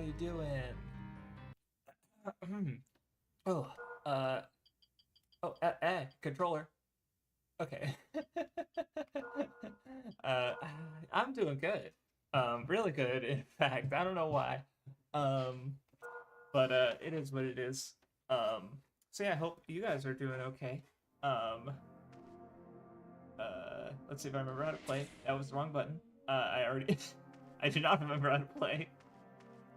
you doing? oh, uh, controller. Okay. uh, I'm doing good. Really good, in fact. I don't know why. Um, but it is what it is. So yeah, I hope you guys are doing okay. Um, let's see if I remember how to play. That was the wrong button. I already, I do not remember how to play.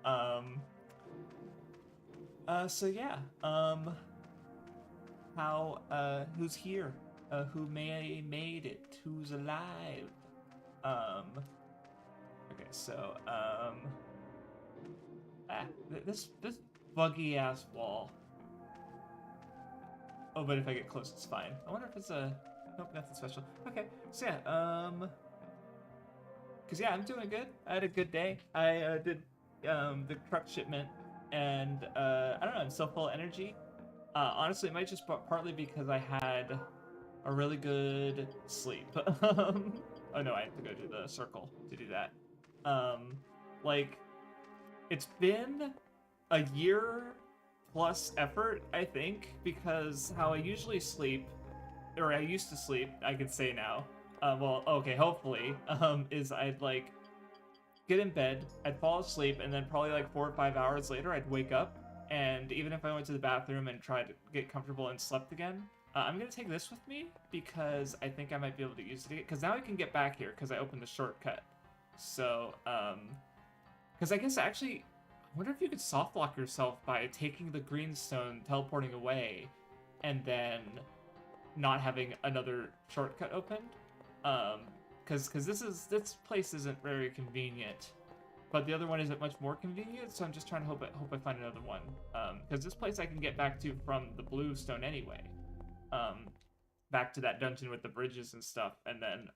Um, so yeah. Who's here? Who may made it? Who's alive? Okay, so, this buggy ass wall. Oh, but if I get close, it's fine. I wonder if it's a, nope, nothing special. Okay, so yeah, cause yeah, I'm doing good. I had a good day. I did the truck shipment, and I don't know, I'm still full of energy. Honestly, it might just partly because I had a really good sleep. Oh no, I have to go to the circle to do that. Um, like it's been a year plus effort, I think, because how I usually sleep, or I used to sleep, I can say now. Well, okay, hopefully, is I'd like get in bed, I'd fall asleep, and then probably like 4 or 5 hours later, I'd wake up, and even if I went to the bathroom and tried to get comfortable and slept again, I'm gonna take this with me because I think I might be able to use it again. Because now I can get back here because I opened the shortcut. So, because I guess actually, I wonder if you could soft lock yourself by taking the green stone, teleporting away, and then not having another shortcut opened. Because this place isn't very convenient, but the other one isn't much more convenient. So I'm just trying to hope I find another one. Because this place I can get back to from the blue stone anyway. Back to that dungeon with the bridges and stuff, and then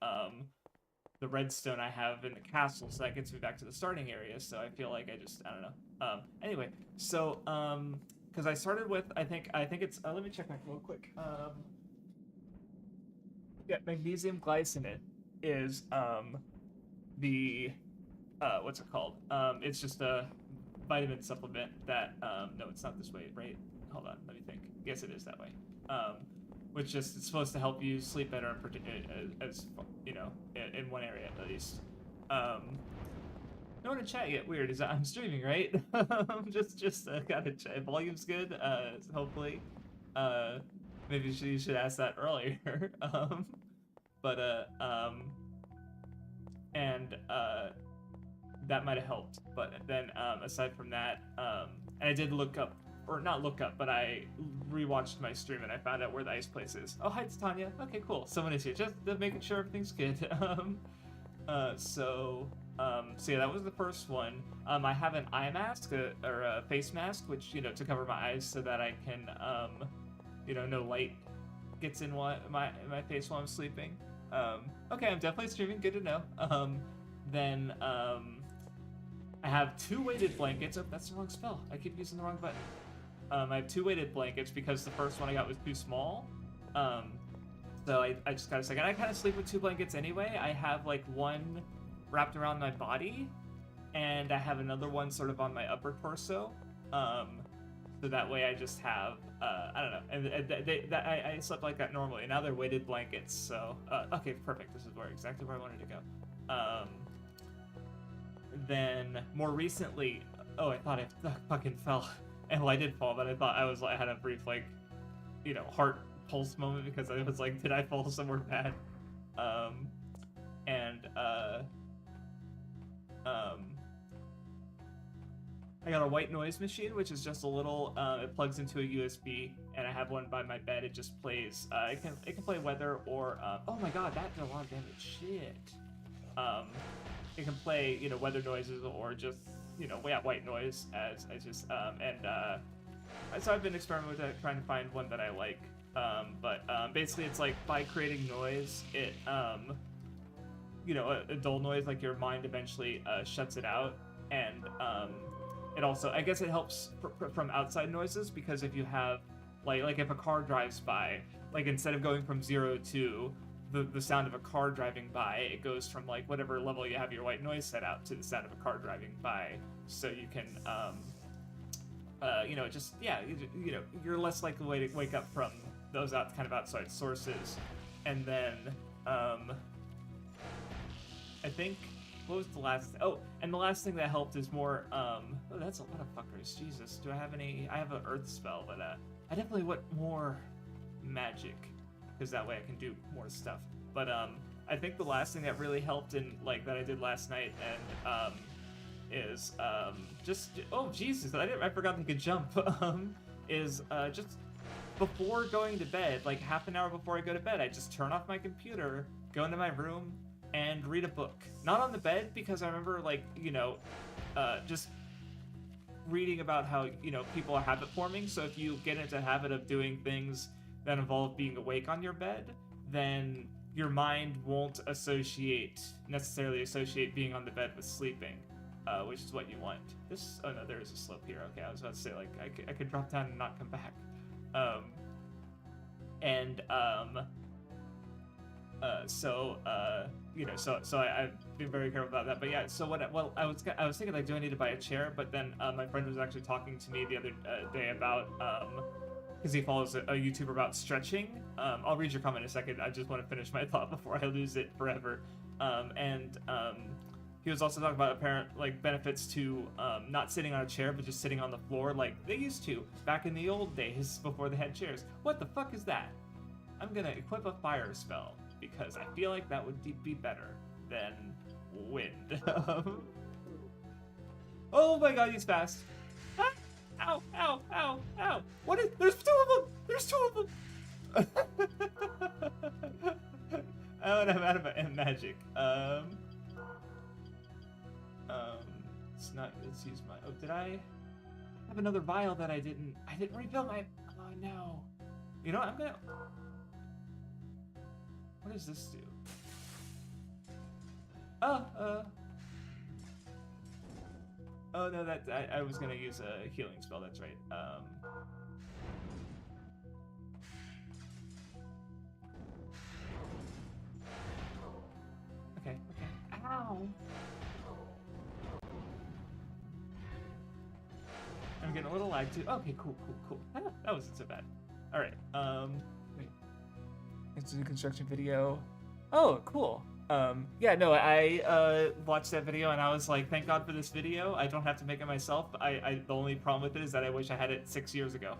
the redstone I have in the castle, so that gets me back to the starting area. So I feel like I don't know. Anyway, so because I started with I think it's let me check my real quick. Yeah, magnesium glycinate is the what's it called? It's just a vitamin supplement that no, it's not this way, right? Hold on, let me think. Yes, it is that way. Um, which just it's supposed to help you sleep better, as you know, in one area at least. No one in chat yet. Weird. Is that I'm streaming, right? just gotta check. Volume's good. Hopefully. Uh, maybe you should ask that earlier. But and that might have helped. But then aside from that, and I did look up, or not look up, but I rewatched my stream and I found out where the ice place is. Oh, hi, it's Tanya. Okay, cool. Someone is here, just making sure everything's good. So yeah, that was the first one. I have an eye mask, or a face mask, which, to cover my eyes so that I can, no light gets in my face while I'm sleeping. Okay, I'm definitely streaming. Good to know. Then I have two weighted blankets. Oh, that's the wrong spell. I keep using the wrong button. I have two weighted blankets because the first one I got was too small. So I just got a second. I kind of sleep with two blankets anyway. I have like one wrapped around my body, and I have another one sort of on my upper torso. So that way I just have, I don't know, and I slept like that normally. Now they're weighted blankets, so, okay, perfect. This is exactly where I wanted to go. Then more recently, oh, I thought I fucking fell. And well, I did fall, but I had a brief, like, heart pulse moment because I was like, did I fall somewhere bad? And I got a white noise machine, which is just a little, it plugs into a USB, and I have one by my bed. It just plays, it can play weather or, oh my god, that did a lot of damage, shit. It can play, weather noises or just, yeah, white noise as just, so I've been experimenting with it, trying to find one that I like. But basically it's like by creating noise, it, a dull noise, like your mind eventually shuts it out, and it also, I guess it helps from outside noises, because if you have, like if a car drives by, like instead of going from 0 to the sound of a car driving by. It goes from like whatever level you have your white noise set out to the sound of a car driving by, so you can you know, just you know, you're less likely to wake up from those kind of outside sources. And then I think, what was the last? Oh, and the last thing that helped is more. Oh, that's a lot of fuckers. Jesus, do I have any? I have an earth spell, but I definitely want more magic, because that way I can do more stuff. But I think the last thing that really helped in like that I did last night and is just, oh Jesus, I forgot they could jump. Is just before going to bed, like half an hour before I go to bed, I just turn off my computer, go into my room, and read a book. Not on the bed, because I remember, like, you know, just reading about how, you know, people are habit forming. So if you get into a habit of doing things that involve being awake on your bed, then your mind won't necessarily associate being on the bed with sleeping, which is what you want. Oh no, there is a slope here. Okay, I was about to say, like, I could drop down and not come back. You know, so I've been very careful about that. But yeah, so I was thinking, like, do I need to buy a chair? But then my friend was actually talking to me the other day about because he follows a YouTuber about stretching. I'll read your comment in a second. I just want to finish my thought before I lose it forever. He was also talking about apparent like benefits to not sitting on a chair, but just sitting on the floor like they used to back in the old days before they had chairs. What the fuck is that? I'm gonna equip a fire spell, because I feel like that would be better than wind. Oh my god, he's fast. Ah! Ow, ow, ow, ow. What is, there's two of them! There's two of them! Oh, and I'm out of magic. Let's use my, oh, did I have another vial that I didn't refill my, oh no. You know what, I'm gonna, what does this do? Oh no, that, I was gonna use a healing spell, that's right. Okay. Ow! I'm getting a little lag too. Okay, cool. That wasn't so bad. Alright, wait. It's a construction video. Oh, cool. Yeah, no, I watched that video and I was like, thank God for this video. I don't have to make it myself. The only problem with it is that I wish I had it 6 years ago.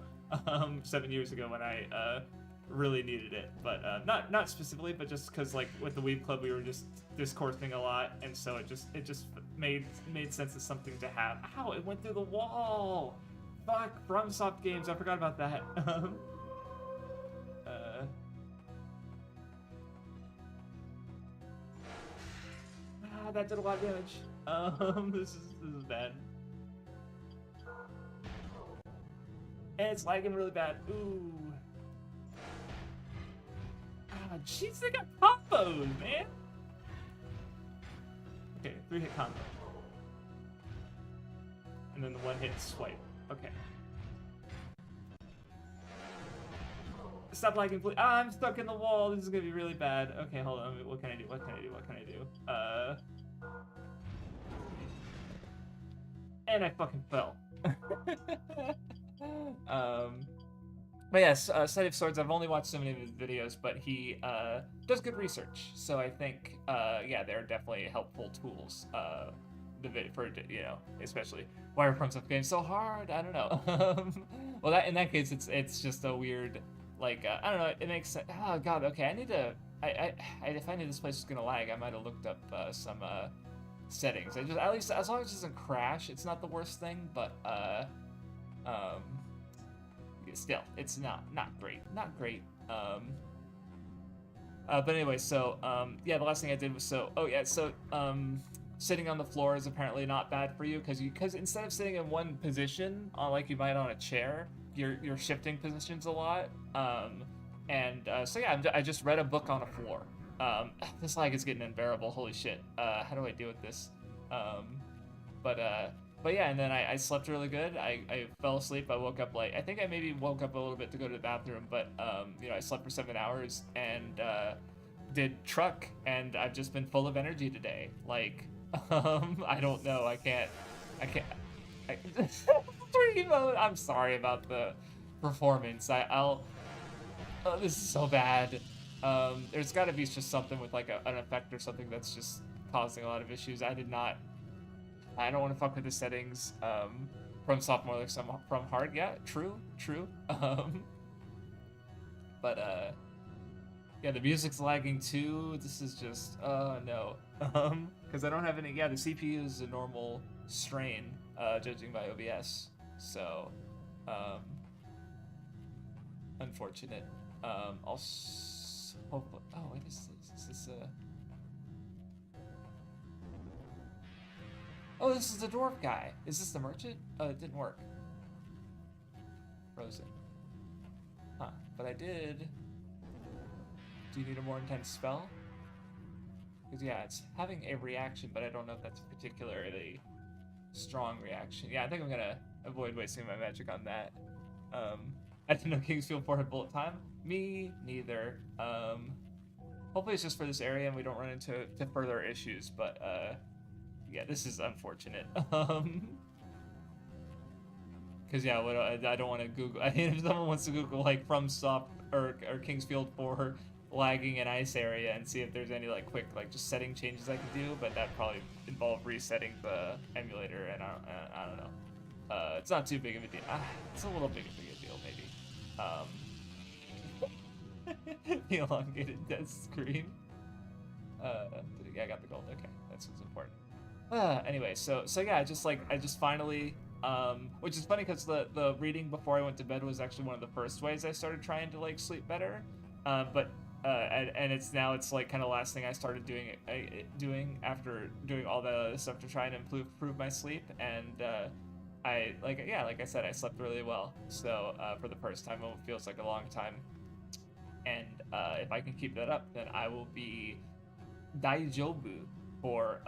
7 years ago when I really needed it. But not specifically, but just because like with the Weeb Club we were just discoursing a lot, and so it just made sense as something to have. Ow, it went through the wall! Fuck, FromSoft games, I forgot about that. That did a lot of damage. This is bad. And it's lagging really bad. Ooh. Ah, jeez, they got combos, man. Okay, 3-hit combo. And then the 1-hit swipe. Okay. Stop lagging, please. Ah, I'm stuck in the wall. This is gonna be really bad. Okay, hold on. What can I do? What can I do? And I fucking fell. But yes, Study of Swords, I've only watched so many of his videos, but he does good research. So I think, yeah, they're definitely helpful tools for, you know, especially why are FromSoft games so hard? I don't know. Well, in that case, it's just a weird, like, I don't know, it makes sense. Oh, God, okay, I need to, if I knew this place was going to lag, I might have looked up some settings. At least, as long as it doesn't crash, it's not the worst thing, but, still, it's not great. But anyway, so, yeah, the last thing I did was, sitting on the floor is apparently not bad for you, because instead of sitting in one position, like you might on a chair, you're shifting positions a lot. So yeah, I just read a book on a floor. This lag is getting unbearable, holy shit. How do I deal with this? But yeah, and then I slept really good. I fell asleep. I woke up late. I think I maybe woke up a little bit to go to the bathroom, but you know, I slept for 7 hours, and did truck, and I've just been full of energy today. Like, I don't know. I can't. I, Dream mode. I'm sorry about the performance. I'll. Oh, this is so bad. There's got to be just something with like an effect or something that's just causing a lot of issues. I don't want to fuck with the settings. From sophomore, like from hard. Yeah, true. But yeah, the music's lagging too. This is just no. Because I don't have any. Yeah, the CPU is a normal strain, judging by OBS. So, unfortunate. Hopefully. Oh, what is this? Is this Oh, this is the dwarf guy. Is this the merchant? Oh, it didn't work. Frozen. Huh. But I did. Do you need a more intense spell? Because yeah, it's having a reaction, but I don't know if that's a particularly strong reaction. Yeah, I think I'm gonna avoid wasting my magic on that. I didn't know Kingsfield 4 had bullet time. Me neither. Hopefully it's just for this area and we don't run into further issues, but yeah, this is unfortunate. Because yeah, I don't want to Google. I mean, if someone wants to Google like from soft or Kingsfield 4 lagging an ice area and see if there's any like quick like just setting changes I can do, but that probably involve resetting the emulator, and I don't know. It's not too big of a deal. It's a little big of a deal maybe. The elongated death screen. Yeah, I got the gold. Okay, that's what's important. Anyway, so yeah, I just finally, which is funny because the reading before I went to bed was actually one of the first ways I started trying to like sleep better. And it's like kind of last thing I started doing after doing all the stuff to try and improve my sleep. And like I said, I slept really well. So for the first time, it feels like a long time. And if I can keep that up, then I will be daijobu for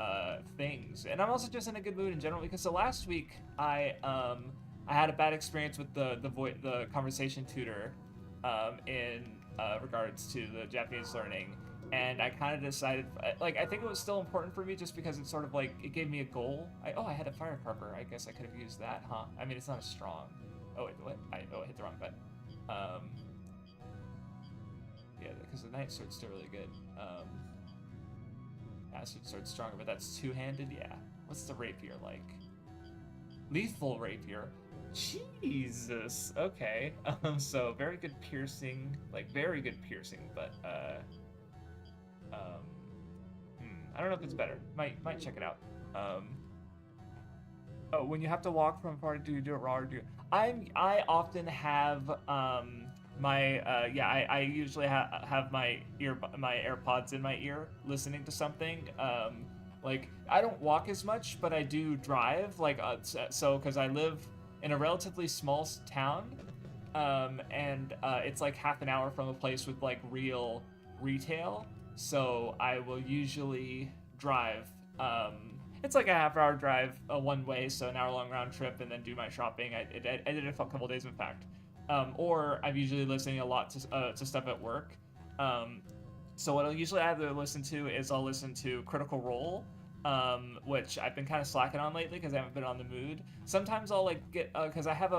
things. And I'm also just in a good mood in general because last week I had a bad experience with the conversation tutor in regards to the Japanese learning, and I kind of decided like I think it was still important for me just because it's sort of like it gave me a goal. I had a firecracker. I guess I could have used that, huh? I mean, it's not as strong. Oh wait, what? I hit the wrong button. Yeah, because the Night Sword's still really good. Acid Sword's stronger, but that's two-handed. Yeah. What's the rapier like? Lethal rapier. Jesus. Okay. So very good piercing, like very good piercing, but I don't know if it's better. Might check it out. Oh, when you have to walk from far, do you do it raw or do you? I often have I usually have my AirPods in my ear listening to something. Like I don't walk as much, but I do drive. Like so because I live in a relatively small town, and it's like half an hour from a place with like real retail. So I will usually drive. It's like a half-hour drive one way, so an hour-long round trip, and then do my shopping. I did it a couple days, in fact. Or I'm usually listening a lot to stuff at work. So what I'll usually either listen to is I'll listen to Critical Role, which I've been kind of slacking on lately because I haven't been on the mood. Sometimes I'll like get because I have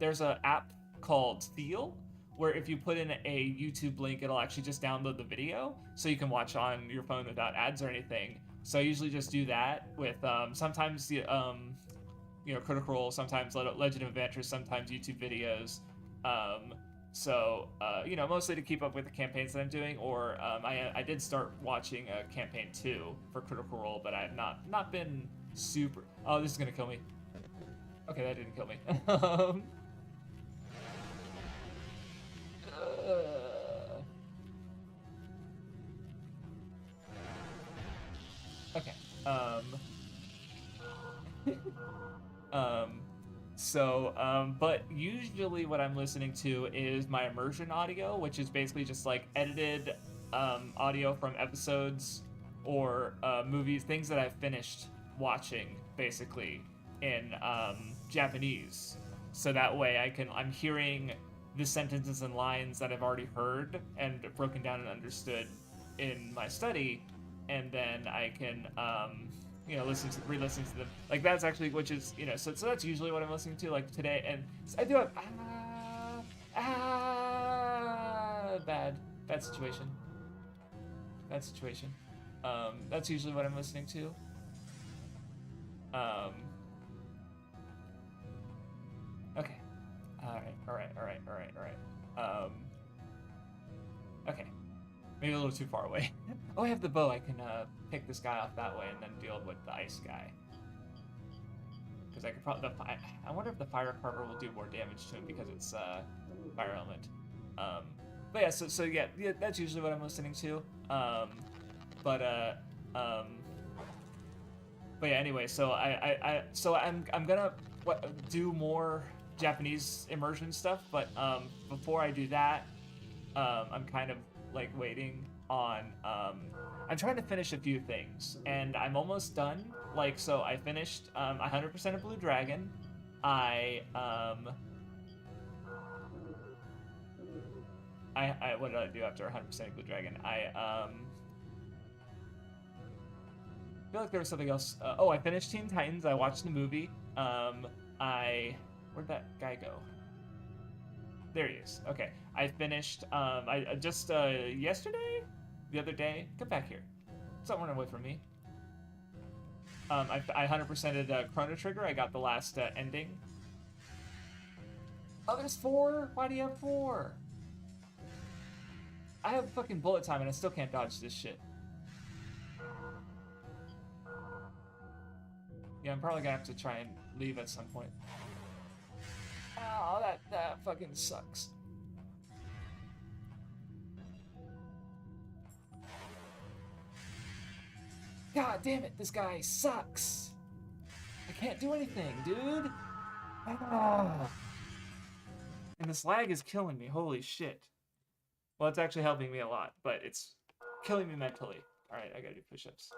there's an app called Theo, where if you put in a YouTube link, it'll actually just download the video, so you can watch on your phone without ads or anything. So I usually just do that with sometimes the Critical Role, sometimes Legend of Adventures, sometimes YouTube videos. Mostly to keep up with the campaigns that I'm doing, or I did start watching campaign 2 for Critical Role, but I've not been super. Oh, this is gonna kill me. Okay, that didn't kill me. Okay. But usually what I'm listening to is my immersion audio, which is basically just like edited audio from episodes or movies, things that I've finished watching, basically in Japanese. So that way I'm hearing the sentences and lines that I've already heard and broken down and understood in my study, and then I can you know, re-listen to them. Like that's actually, which is, you know, so that's usually what I'm listening to, like today. And I do have bad situation. Bad situation. That's usually what I'm listening to. Okay. All right. Okay. Maybe a little too far away. Oh, I have the bow. I can pick this guy off that way and then deal with the ice guy. Because I could probably. I wonder if the fire carver will do more damage to him because it's fire element. But yeah, so yeah, that's usually what I'm listening to. But yeah. Anyway, so I'm gonna do more Japanese immersion stuff. But before I do that, I'm kind of like waiting on I'm trying to finish a few things, and I'm almost done. Like, so I finished 100% of Blue Dragon. I what did I do after 100% of Blue Dragon? I feel like there was something else. Oh, I finished Teen Titans. I watched the movie. Where'd that guy go? There he is. Okay, I finished. I just yesterday, the other day. Get back here. Stop running away from me. I 100%ed Chrono Trigger. I got the last ending. Oh, there's 4. Why do you have 4? I have fucking bullet time and I still can't dodge this shit. Yeah, I'm probably gonna have to try and leave at some point. Oh, that fucking sucks. God damn it, this guy sucks. I can't do anything, dude. Ah. And this lag is killing me, holy shit. Well, it's actually helping me a lot, but it's killing me mentally. All right, I gotta do push-ups.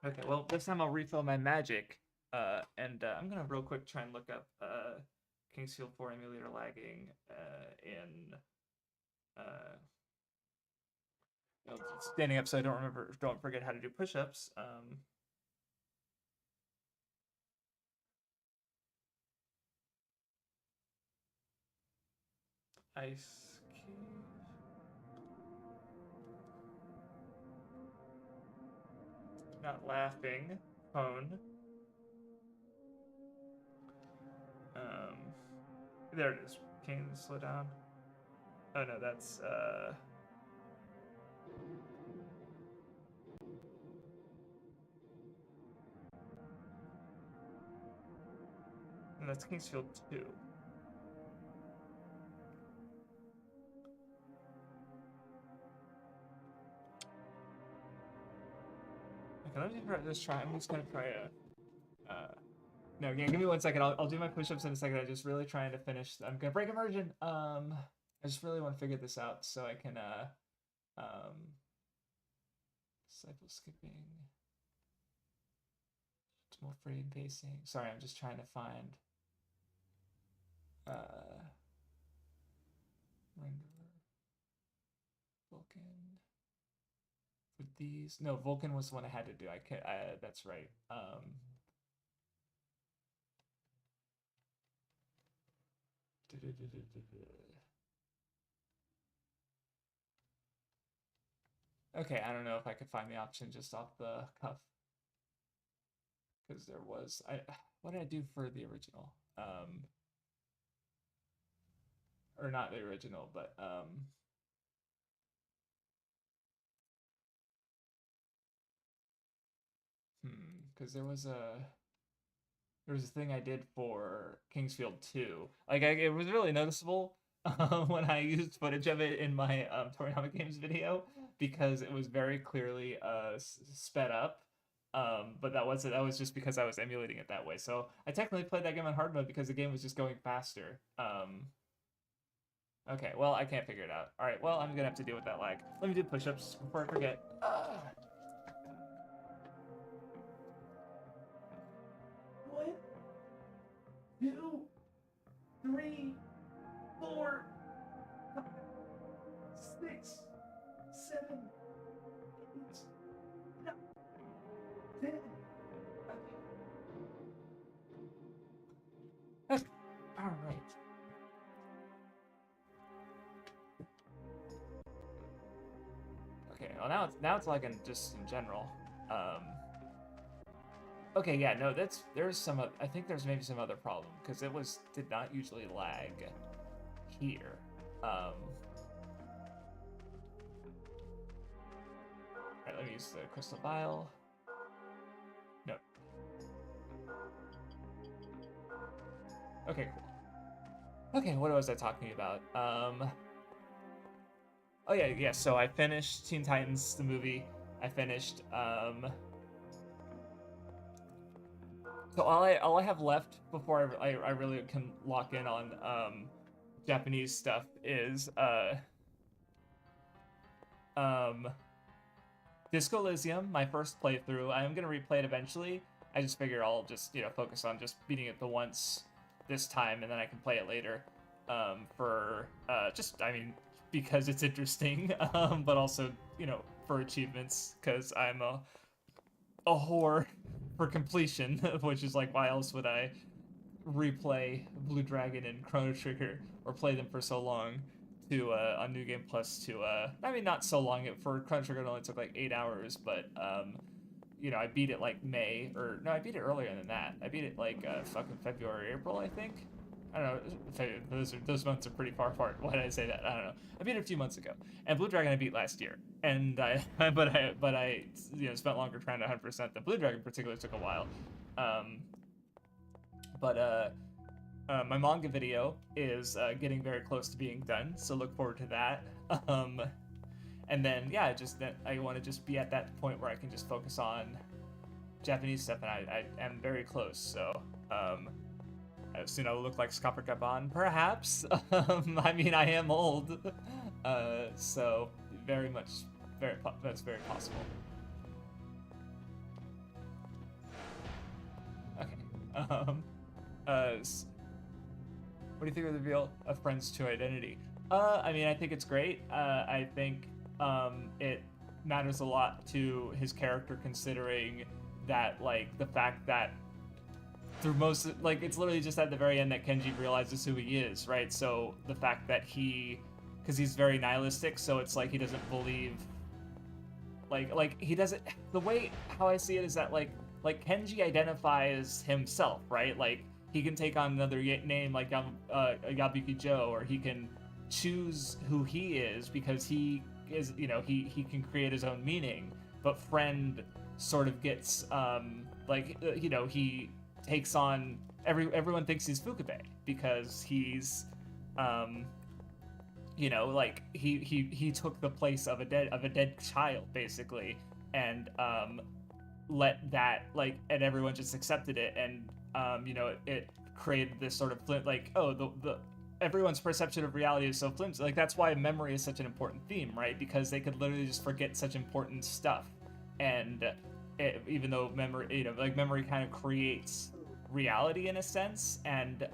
Okay, well, this time I'll refill my magic. And I'm gonna real quick try and look up Kingsfield 4 emulator lagging in you know, standing up so I don't forget how to do push-ups. Ice cave. Not laughing. Phone. There it is. Can you slow down? Oh no, that's and that's Kingsfield 2. Okay, let me just try. I'm just gonna try a. No, yeah, give me 1 second. I'll do my push-ups in a second. I'm just really trying to finish. I'm gonna break immersion. I just really want to figure this out so I can disciple skipping. Small frame pacing. Sorry, I'm just trying to find renderer. Vulcan. For these, no, Vulcan was the one I had to do. That's right. Okay, I don't know if I could find the option just off the cuff. Because there was what did I do for the original? Or not the original, but because there was a thing I did for Kingsfield 2. Like it was really noticeable when I used footage of it in my Toriano Games video because it was very clearly sped up. But that was just because I was emulating it that way. So I technically played that game on hard mode because the game was just going faster. Okay, well, I can't figure it out. All right, well, I'm gonna have to deal with that lag. Let me do push-ups before I forget. 1, 2, 3, 4. Okay, well now it's like just in general. Okay, yeah, no, there's some I think there's maybe some other problem because it did not usually lag here. Alright, let me use the crystal vial. No. Okay, cool. Okay, what was I talking about? Oh yeah. So I finished Teen Titans the movie. I finished. So all I have left before I really can lock in on Japanese stuff is Disco Elysium, my first playthrough. I am gonna replay it eventually. I just figure I'll just focus on just beating it the once this time, and then I can play it later. For just because it's interesting, but also for achievements because I'm a whore for completion, which is like why else would I replay Blue Dragon and Chrono Trigger or play them for so long to on New Game Plus to not so long. For Chrono Trigger it only took like 8 hours, but I beat it like May, or no, I beat it earlier than that. I beat it like fucking February, April, I think. I don't know. Those months are pretty far apart. Why did I say that? I don't know. I beat it a few months ago, and Blue Dragon I beat last year, and but I spent longer trying to 100%. The Blue Dragon particularly took a while, my manga video is getting very close to being done, so look forward to that. And then yeah, I want to just be at that point where I can just focus on Japanese stuff, and I am very close. So soon I will look like Copacabana, perhaps. I am old, so that's very possible. Okay. What do you think of the reveal of Friend's true identity? I think it's great. I think it matters a lot to his character, considering that, like, the fact that through most, like, it's literally just at the very end that Kenji realizes who he is, right? So the fact that because he's very nihilistic, so it's like he doesn't believe, like he doesn't, the way how I see it is that like Kenji identifies himself, right? Like he can take on another name like Yabuki Joe, or he can choose who he is because he is, he can create his own meaning. But Friend sort of gets he takes on everyone thinks he's Fukube because he's he took the place of a dead child basically, and let that, like, and everyone just accepted it, and it created this sort of the everyone's perception of reality is so flimsy. Like, that's why memory is such an important theme, right? Because they could literally just forget such important stuff, and even though memory kind of creates reality in a sense, and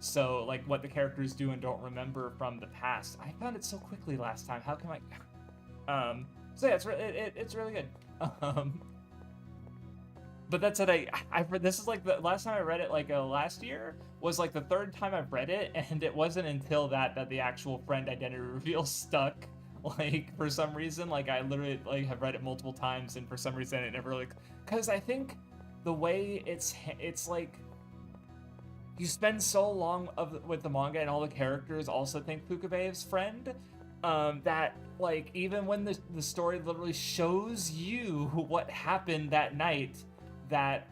so like what the characters do and don't remember from the past. I found it so quickly last time. How can I? So yeah, it's really good. But that said, this is like the last time I read it, like last year was like the third time I've read it, and it wasn't until that the actual Friend identity reveal stuck. Like, for some reason, like I literally like have read it multiple times, and for some reason it never really, because I think the way it's like you spend so long with the manga, and all the characters also think Fukube is Friend, that like even when the story literally shows you what happened that night, that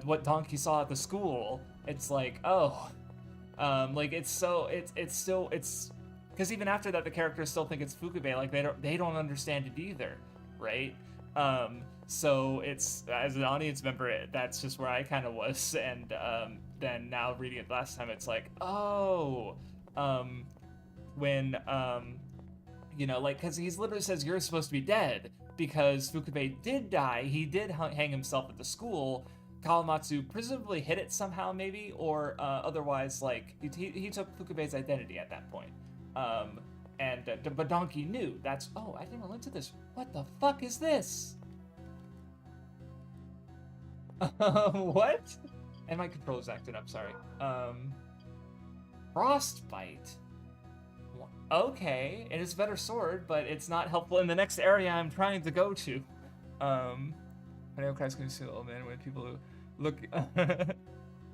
what Donkey saw at the school, it's like, oh, like it's still because even after that the characters still think it's Fukube, like they don't understand it either, right? So it's, as an audience member, that's just where I kind of was, and then now reading it last time, it's like, oh, when like, because he's literally says you're supposed to be dead because Fukube did die. He did hang himself at the school. Kawamatsu presumably hid it somehow, maybe, or otherwise, like he took Fukube's identity at that point. But Donkey knew. That's, oh, I didn't link to this. What the fuck is this? What? And my controller's acting up, sorry. Frostbite. okay, and it's a better sword, but it's not helpful in the next area I'm trying to go to. I know Christ can see old man when people who look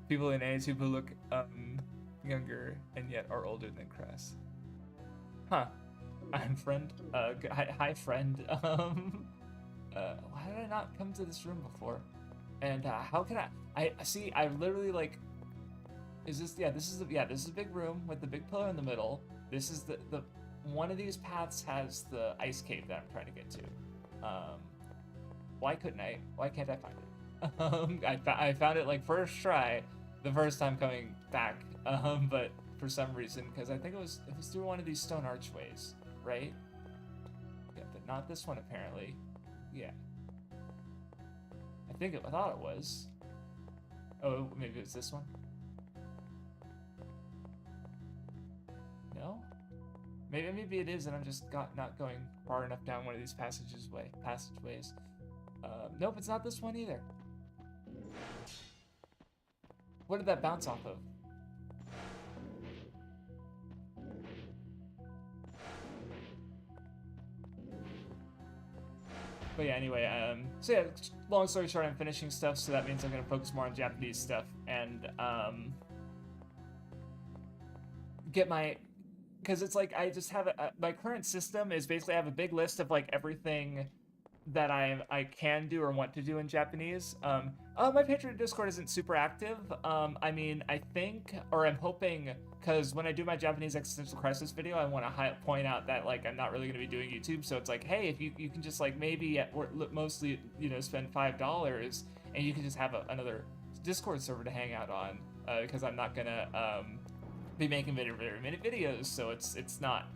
people in age who look younger and yet are older than Cress. Huh. I'm friend. Hi friend. Why did I not come to this room before? And how can I see? I literally like. Is this? Yeah, this is a big room with the big pillar in the middle. This is the one of these paths has the ice cave that I'm trying to get to. Why couldn't I? Why can't I find it? I found it like first try, the first time coming back. But for some reason, because I think it was through one of these stone archways, right? Yeah, but not this one apparently. Yeah. I thought it was. Oh, maybe it was this one. No? Maybe it is, and I'm just not going far enough down one of these passageways. Nope, it's not this one either. What did that bounce off of? But yeah, anyway, so yeah, long story short, I'm finishing stuff, so that means I'm gonna focus more on Japanese stuff, and, get my, because it's like, I just have, my current system is basically I have a big list of, like, everything that I can do or want to do in Japanese. My Patreon Discord isn't super active. I mean, I think, or I'm hoping, because when I do my Japanese existential crisis video, I want to point out that, like, I'm not really going to be doing YouTube, so it's like, hey, if you can just, like, maybe mostly, you know, spend $5, and you can just have another Discord server to hang out on, because I'm not gonna be making very many videos, so it's not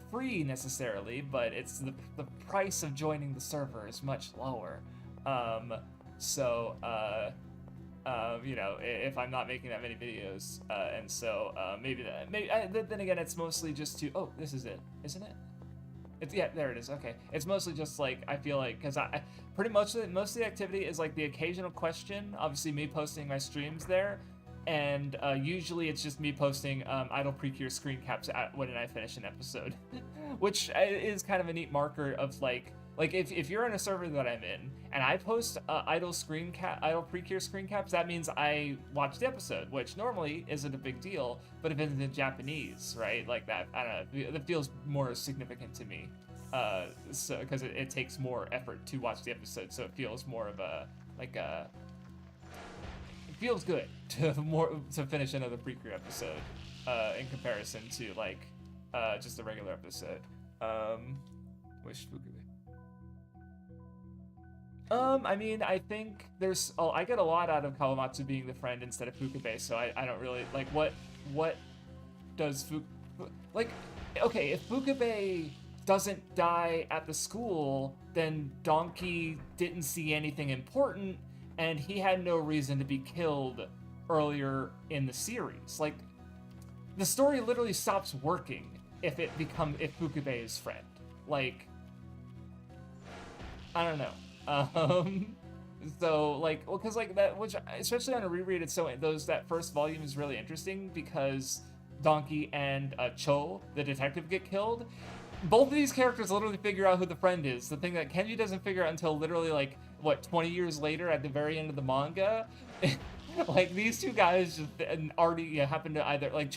free necessarily, but it's the price of joining the server is much lower. You know, if I'm not making that many videos, and so then again, it's mostly just to, oh, this is it, isn't it? It's, yeah, there it is. Okay, it's mostly just like, I feel like, because I pretty much most of the activity is like the occasional question, obviously me posting my streams there. And usually it's just me posting idle precure screen caps when I finish an episode, which is kind of a neat marker of like if you're in a server that I'm in and I post idle precure screen caps, that means I watched the episode, which normally isn't a big deal, but if it's in Japanese, right, like that, I don't know, that feels more significant to me, so because it takes more effort to watch the episode, so it feels more of a like a. Feels good to finish another precure episode in comparison to like just a regular episode. Wish Fukube. I mean, I think there's I get a lot out of Kawamatsu being the friend instead of Fukube, so I don't really like what does like, okay, if Fukube doesn't die at the school, then Donkey didn't see anything important, and he had no reason to be killed earlier in the series. Like, the story literally stops working if Fukube is friend. Like, I don't know. So like, well, because like that, which especially on a reread, it's so that first volume is really interesting because Donkey and Cho, the detective, get killed. Both of these characters literally figure out who the friend is. The thing that Kenji doesn't figure out until literally like, what, 20 years later at the very end of the manga? Like, these two guys just already happen to either, like,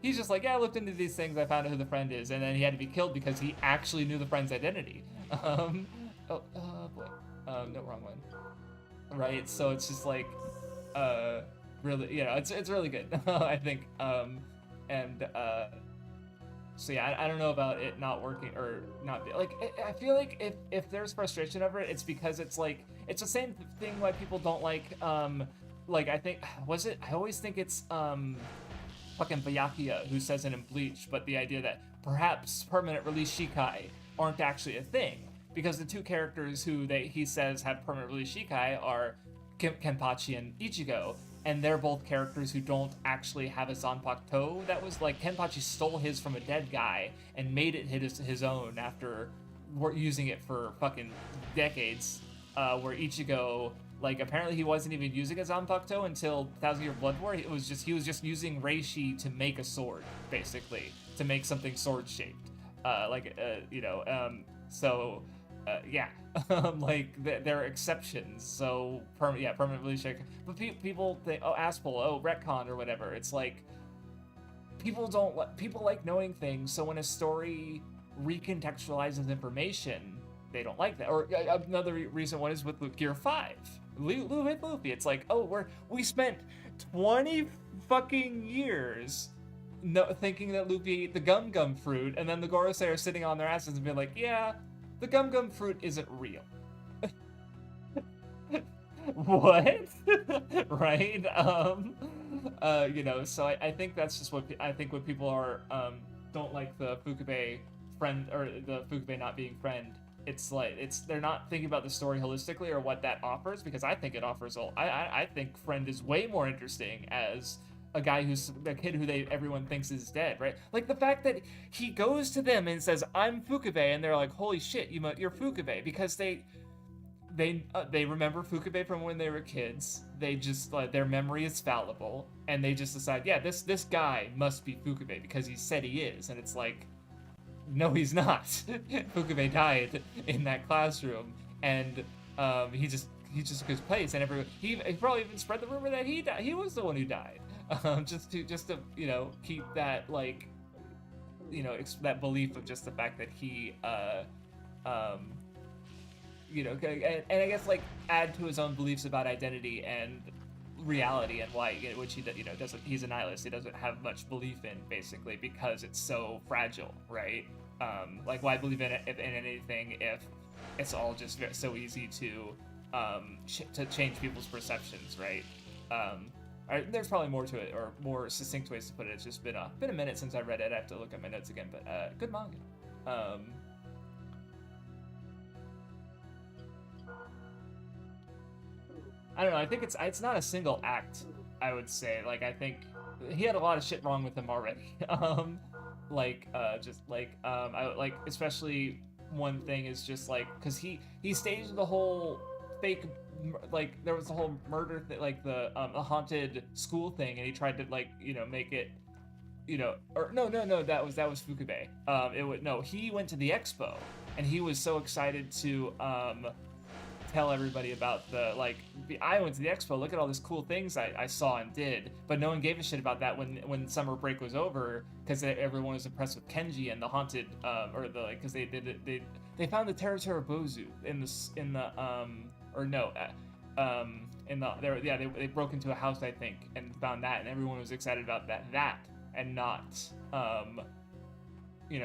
he's just like, yeah, I looked into these things, I found out who the friend is, and then he had to be killed because he actually knew the friend's identity. Boy. No, wrong one. Right, so it's just like, really, you know, it's really good, I think, so yeah, I don't know about it not working or not, like, I feel like if there's frustration over it, it's because it's like, it's the same thing why people don't like I think, I always think it's, fucking Byakuya who says it in Bleach, but the idea that perhaps permanent release Shikai aren't actually a thing, because the two characters who he says have permanent release Shikai are Kenpachi and Ichigo, and they're both characters who don't actually have a Zanpakuto. That was like, Kenpachi stole his from a dead guy and made it his own after using it for fucking decades, where Ichigo Like apparently he wasn't even using a Zanpakuto until Thousand Year Blood War. He was just using reishi to make a sword, basically, to make something sword shaped. So yeah, like there are exceptions. So permanently shake. But people think, oh, Aspel, oh, retcon or whatever. It's like people like knowing things. So when a story recontextualizes information, they don't like that. Or another reason one is with Gear 5. With Luffy, it's like, oh, we spent 20 fucking years thinking that Luffy ate the Gum Gum fruit, and then the Gorosei are sitting on their asses and being like, yeah, the Gum Gum fruit isn't real. What? Right? So I think that's just what when people are don't like the Fukabe friend, or the Fukabe not being friend. It's like they're not thinking about the story holistically or what that offers, because I think it offers I think Friend is way more interesting as a guy who's a kid who everyone thinks is dead, right? Like the fact that he goes to them and says, "I'm Fukabe," and they're like, "Holy shit, you're Fukabe," because they remember Fukabe from when they were kids. They just their memory is fallible, and they just decide, yeah, this guy must be Fukabe because he said he is, and it's like, no, he's not. Fukabe died in that classroom, and he just took his place, and he probably even spread the rumor that he died. He was the one who died, just to keep that that belief of just the fact that he and I guess add to his own beliefs about identity and reality, and why, which he doesn't. He's a nihilist. He doesn't have much belief in, basically, because it's so fragile, right? Why believe in anything if it's all just so easy to change people's perceptions, right? There's probably more to it, or more succinct ways to put it. It's just been a minute since I read it. I have to look at my notes again, but good manga. I don't know. I think it's not a single act, I would say. I think he had a lot of shit wrong with him already. Especially one thing is just because he staged the whole fake, there was the whole murder thing, the haunted school thing, and he tried to make it, or no, that was Fukabe. He went to the expo, and he was so excited to tell everybody about I went to the expo, look at all these cool things I saw and did, but no one gave a shit about that when summer break was over, because everyone was impressed with Kenji and the haunted, because they found the Teraterabozu they broke into a house, I think, and found that, and everyone was excited about that and not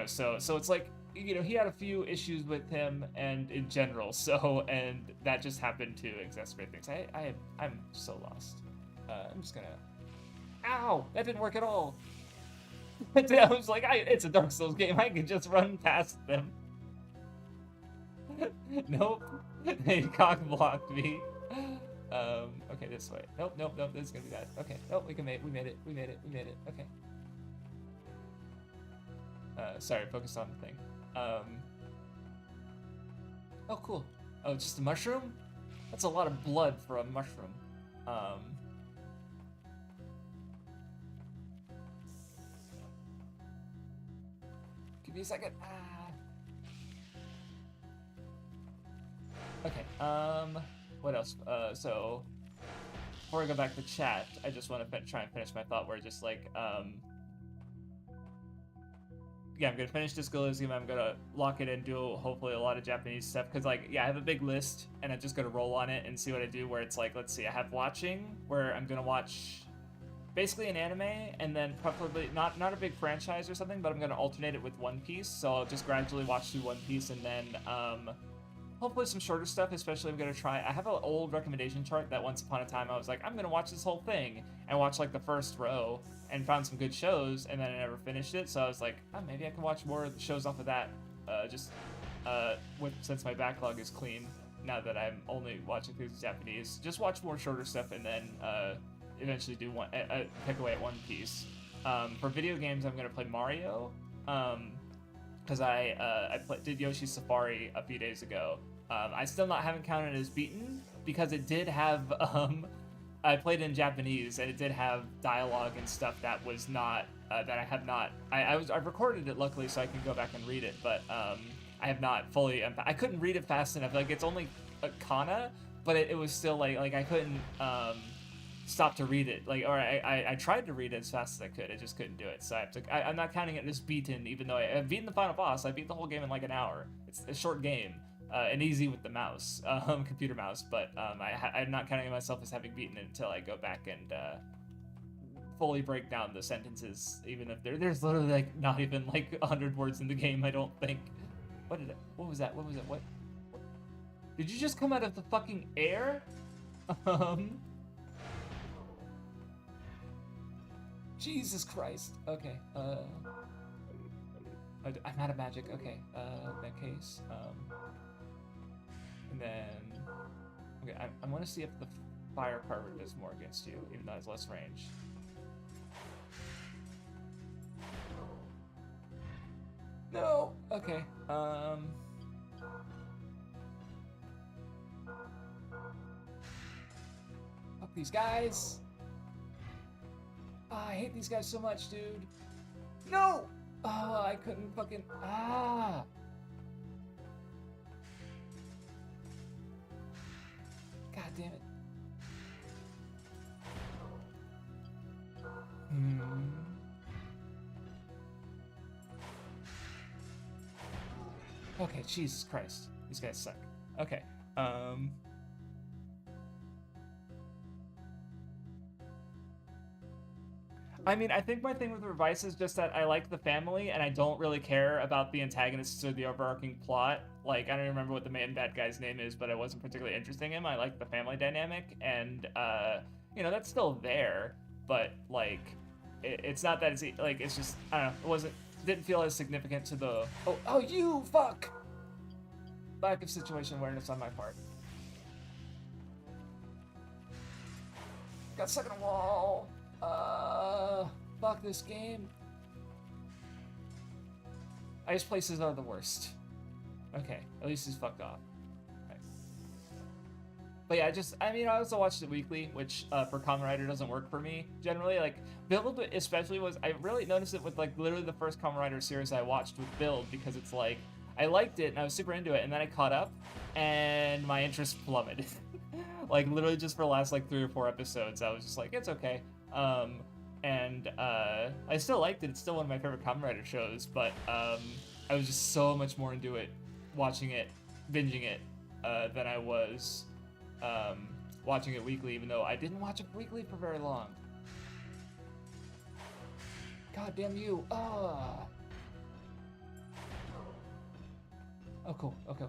so it's he had a few issues with him and in general, and that just happened to exacerbate things. I'm so lost. I'm just gonna. Ow! That didn't work at all. I was like, it's a Dark Souls game. I can just run past them. Nope. They cock blocked me. Okay, this way. Nope. This is gonna be bad. Okay. Nope. We made it. Okay. Sorry. Focus on the thing. Oh, cool. Oh, just a mushroom? That's a lot of blood for a mushroom. Give me a second. Okay, what else? So, before I go back to chat, I just want to try and finish my thought where just yeah, I'm gonna finish Disco Elysium. I'm gonna lock it in, do hopefully a lot of Japanese stuff, because I have a big list, and I'm just gonna roll on it and see what I do. Where it's let's see, I have watching, where I'm gonna watch basically an anime, and then preferably not a big franchise or something, but I'm gonna alternate it with One Piece. So I'll just gradually watch through One Piece, and then hopefully some shorter stuff. Especially I'm gonna try. I have an old recommendation chart that once upon a time I was like, I'm gonna watch this whole thing, and watch the first row, and found some good shows, and then I never finished it. So I was like, oh, maybe I can watch more of the shows off of that. Since my backlog is clean now that I'm only watching things in Japanese, just watch more shorter stuff, and then eventually do pick away at One Piece. For video games, I'm gonna play Mario, because I did Yoshi's Safari a few days ago. I still haven't counted it as beaten, because it did have I played in Japanese, and it did have dialogue and stuff that was not that I have not. I've recorded it luckily, so I can go back and read it, but I have not fully. I couldn't read it fast enough. Like it's only a kana, but it was still like I couldn't stop to read it. Like, or I tried to read it as fast as I could. I just couldn't do it. So I'm not counting it as beaten, even though I've beaten the final boss. I beat the whole game in like an hour. It's a short game. And easy with the mouse, computer mouse, but I'm not counting myself as having beaten it until I go back and fully break down the sentences, even if there's literally like not even like 100 words in the game, I don't think. What was that? What? Did you just come out of the fucking air? Jesus Christ. Okay. I'm out of magic. Okay. In that case. And then, okay, I want to see if the fire carver does more against you, even though it has less range. No. Okay. Fuck these guys. Oh, I hate these guys so much, dude. No. Oh, I couldn't fucking. Ah. God damn it. Okay, Jesus Christ. These guys suck. Okay. I mean, I think my thing with Revice is just that I like the family, and I don't really care about the antagonists or the overarching plot. Like, I don't remember what the main bad guy's name is, but I wasn't particularly interested in him. I like the family dynamic, and, you know, that's still there, but, like, it's not that it's, like, it's just, I don't know, didn't feel as significant to the, oh, you, fuck! Lack of situation awareness on my part. Got stuck in a wall. Fuck this game. Ice places are the worst. Okay, at least he's fucked off. Okay. But yeah, I also watched it weekly, which for Kamen Rider doesn't work for me generally. Like Build, especially I really noticed it with like literally the first Kamen Rider series I watched with Build, because it's like I liked it and I was super into it, and then I caught up and my interest plummeted. Like literally just for the last like 3 or 4 episodes, I was just like, it's okay. And I still liked it. It's still one of my favorite Kamen Rider shows, but I was just so much more into it, watching it, binging it, than I was watching it weekly, even though I didn't watch it weekly for very long. God damn you. Oh, cool. Okay.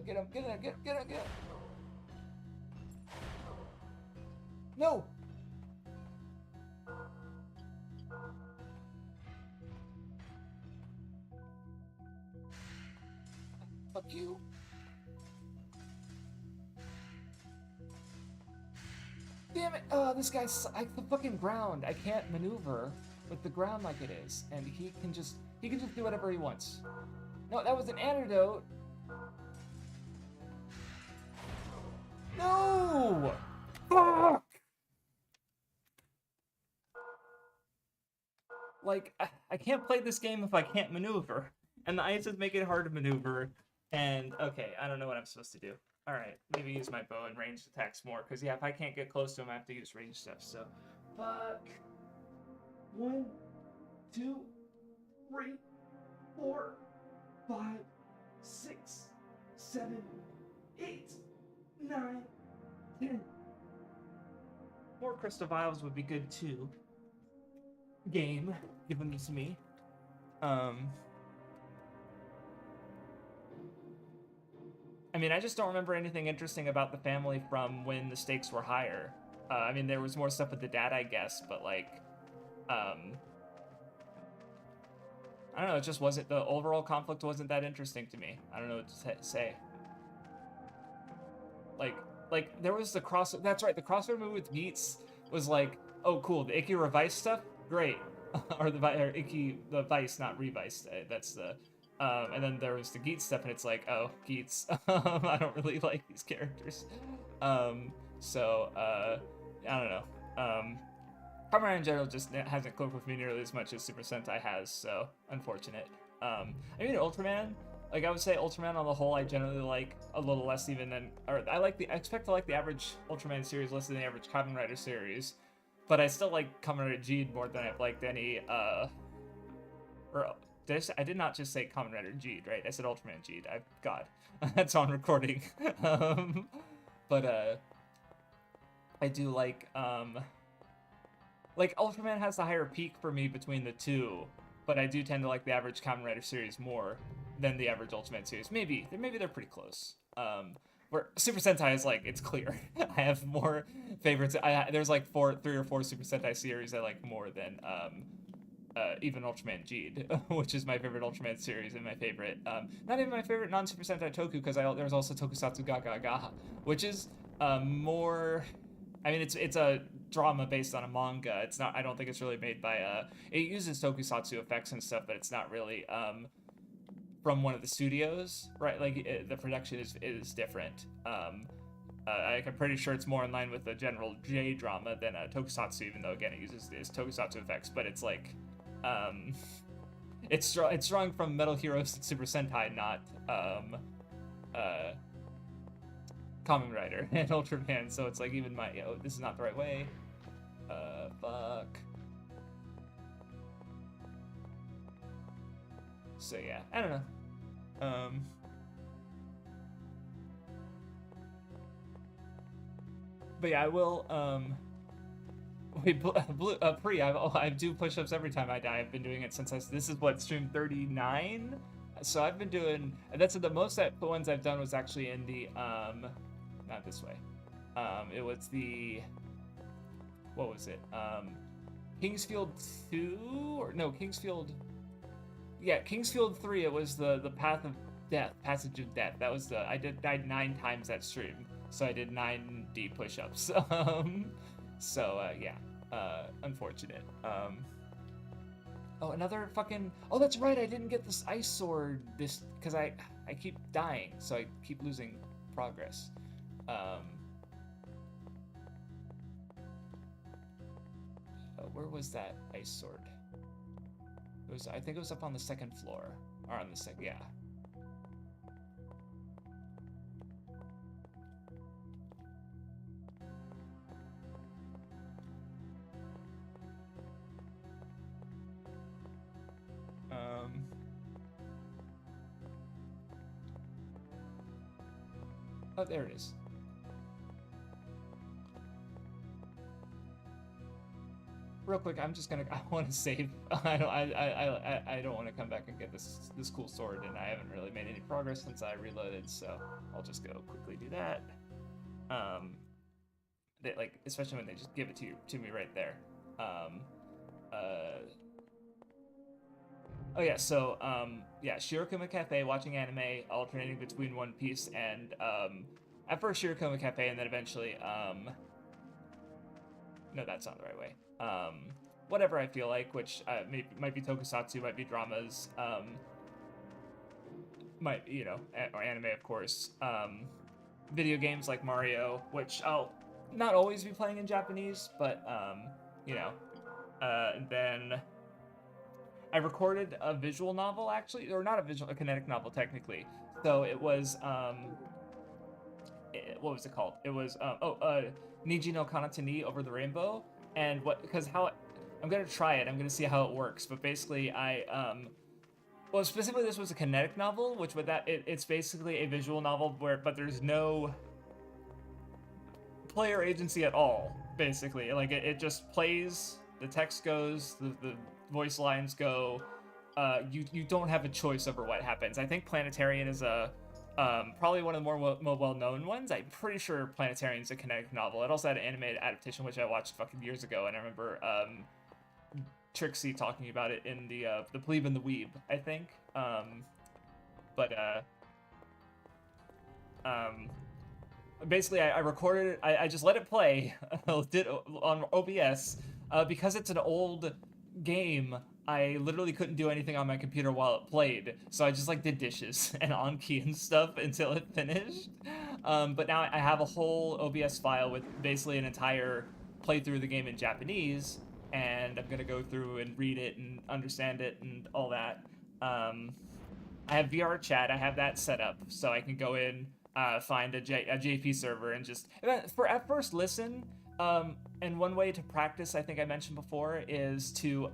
Get him. Get him. No! Fuck you. Damn it! Oh, this guy's the fucking ground. I can't maneuver with the ground like it is, and he can just do whatever he wants. No, that was an antidote. No! Fuck! Like, I can't play this game if I can't maneuver. And the ices make it hard to maneuver. And, okay, I don't know what I'm supposed to do. Alright, maybe use my bow and ranged attacks more. Because, yeah, if I can't get close to him, I have to use ranged stuff. So, fuck. 1, 2, 3, 4, 5, 6, 7, 8, 9, 10. More crystal vials would be good, too. Game, give them to me. I mean, I just don't remember anything interesting about the family from when the stakes were higher. I mean, there was more stuff with the dad, I guess, but like, I don't know, it just wasn't, the overall conflict wasn't that interesting to me. I don't know what to say. Like there was that's right, the crossover movie with Geets was like, oh cool, the Icky Revice stuff, great. or Icky, the Vice, not Revice, that's the And then there was the Geats stuff, and it's like, oh, Geats. I don't really like these characters. So I don't know. Kamen Rider in general just hasn't clicked with me nearly as much as Super Sentai has, so unfortunate. I mean, Ultraman, like I would say Ultraman on the whole, I generally like a little less even than, or I expect to like the average Ultraman series less than the average Kamen Rider series, but I still like Kamen Rider Geed more than I've liked any, I did not just say Kamen Rider Geed, right? I said Ultraman Geed. God, that's on recording. But I do like Ultraman has the higher peak for me between the two, but I do tend to like the average Kamen Rider series more than the average Ultraman series. Maybe they're pretty close. Where Super Sentai is like, it's clear. I have more favorites. There's like 3 or 4 Super Sentai series I like more than even Ultraman Geed, which is my favorite Ultraman series and my favorite, not even my favorite non-Super Sentai Toku, because there's also Tokusatsu Ga Ga Ga, which is more, I mean, it's a drama based on a manga. It's not, I don't think it's really made by, it uses Tokusatsu effects and stuff, but it's not really, from one of the studios, right? Like, the production is different. I'm pretty sure it's more in line with the general J drama than Tokusatsu, even though again it uses Tokusatsu effects. But it's like, it's drawing from Metal Heroes and Super Sentai, not Kamen Rider and Ultraman. So it's like even this is not the right way. Fuck. So yeah, I don't know. But yeah, I will, wait, I do push-ups every time I die. I've been doing it since this is what, stream 39? So I've been doing, that's the most the ones I've done was actually in the, not this way. It was the, what was it? Kingsfield 2, or no, Kingsfield 3, it was the Passage of Death. That was I died 9 times that stream. So I did 9D push-ups. Yeah, unfortunate. Oh, another fucking, oh, that's right, I didn't get this ice sword because I keep dying, so I keep losing progress. Where was that ice sword? I think it was up on the 2nd floor, or on the second, yeah. Oh, there it is. Real quick, I'm just gonna. I want to save. I don't want to come back and get this cool sword, and I haven't really made any progress since I reloaded. So I'll just go quickly do that. Like, especially when they just give it to me right there. Oh yeah, so yeah, Shirokuma Cafe, watching anime, alternating between One Piece and at first Shirokuma Cafe, and then eventually no, that's not the right way. Whatever I feel like, which might be Tokusatsu, might be dramas, might, or anime, of course. Video games like Mario, which I'll not always be playing in Japanese, but and then I recorded a visual novel, actually, or not a kinetic novel technically. So it was what was it called? It was Niji no Kanata ni Over the Rainbow. And I'm gonna try it. I'm gonna see how it works. But basically, well, specifically, this was a kinetic novel, which it's basically a visual novel but there's no player agency at all. Basically, like it just plays. The text goes. The voice lines go. You don't have a choice over what happens. I think Planetarian is probably one of the more well-known ones. I'm pretty sure Planetarian's a kinetic novel. It also had an animated adaptation, which I watched fucking years ago, and I remember Trixie talking about it in the Plebe and the Weeb, I think. Basically, I recorded it. I just let it play. Did on OBS because it's an old game. I literally couldn't do anything on my computer while it played, so I just like did dishes and on key and stuff until it finished. But now I have a whole OBS file with basically an entire playthrough of the game in Japanese, and I'm gonna go through and read it and understand it and all that. I have VR chat. I have that set up so I can go in, find a JP server and just for at first listen. And one way to practice, I think I mentioned before, is to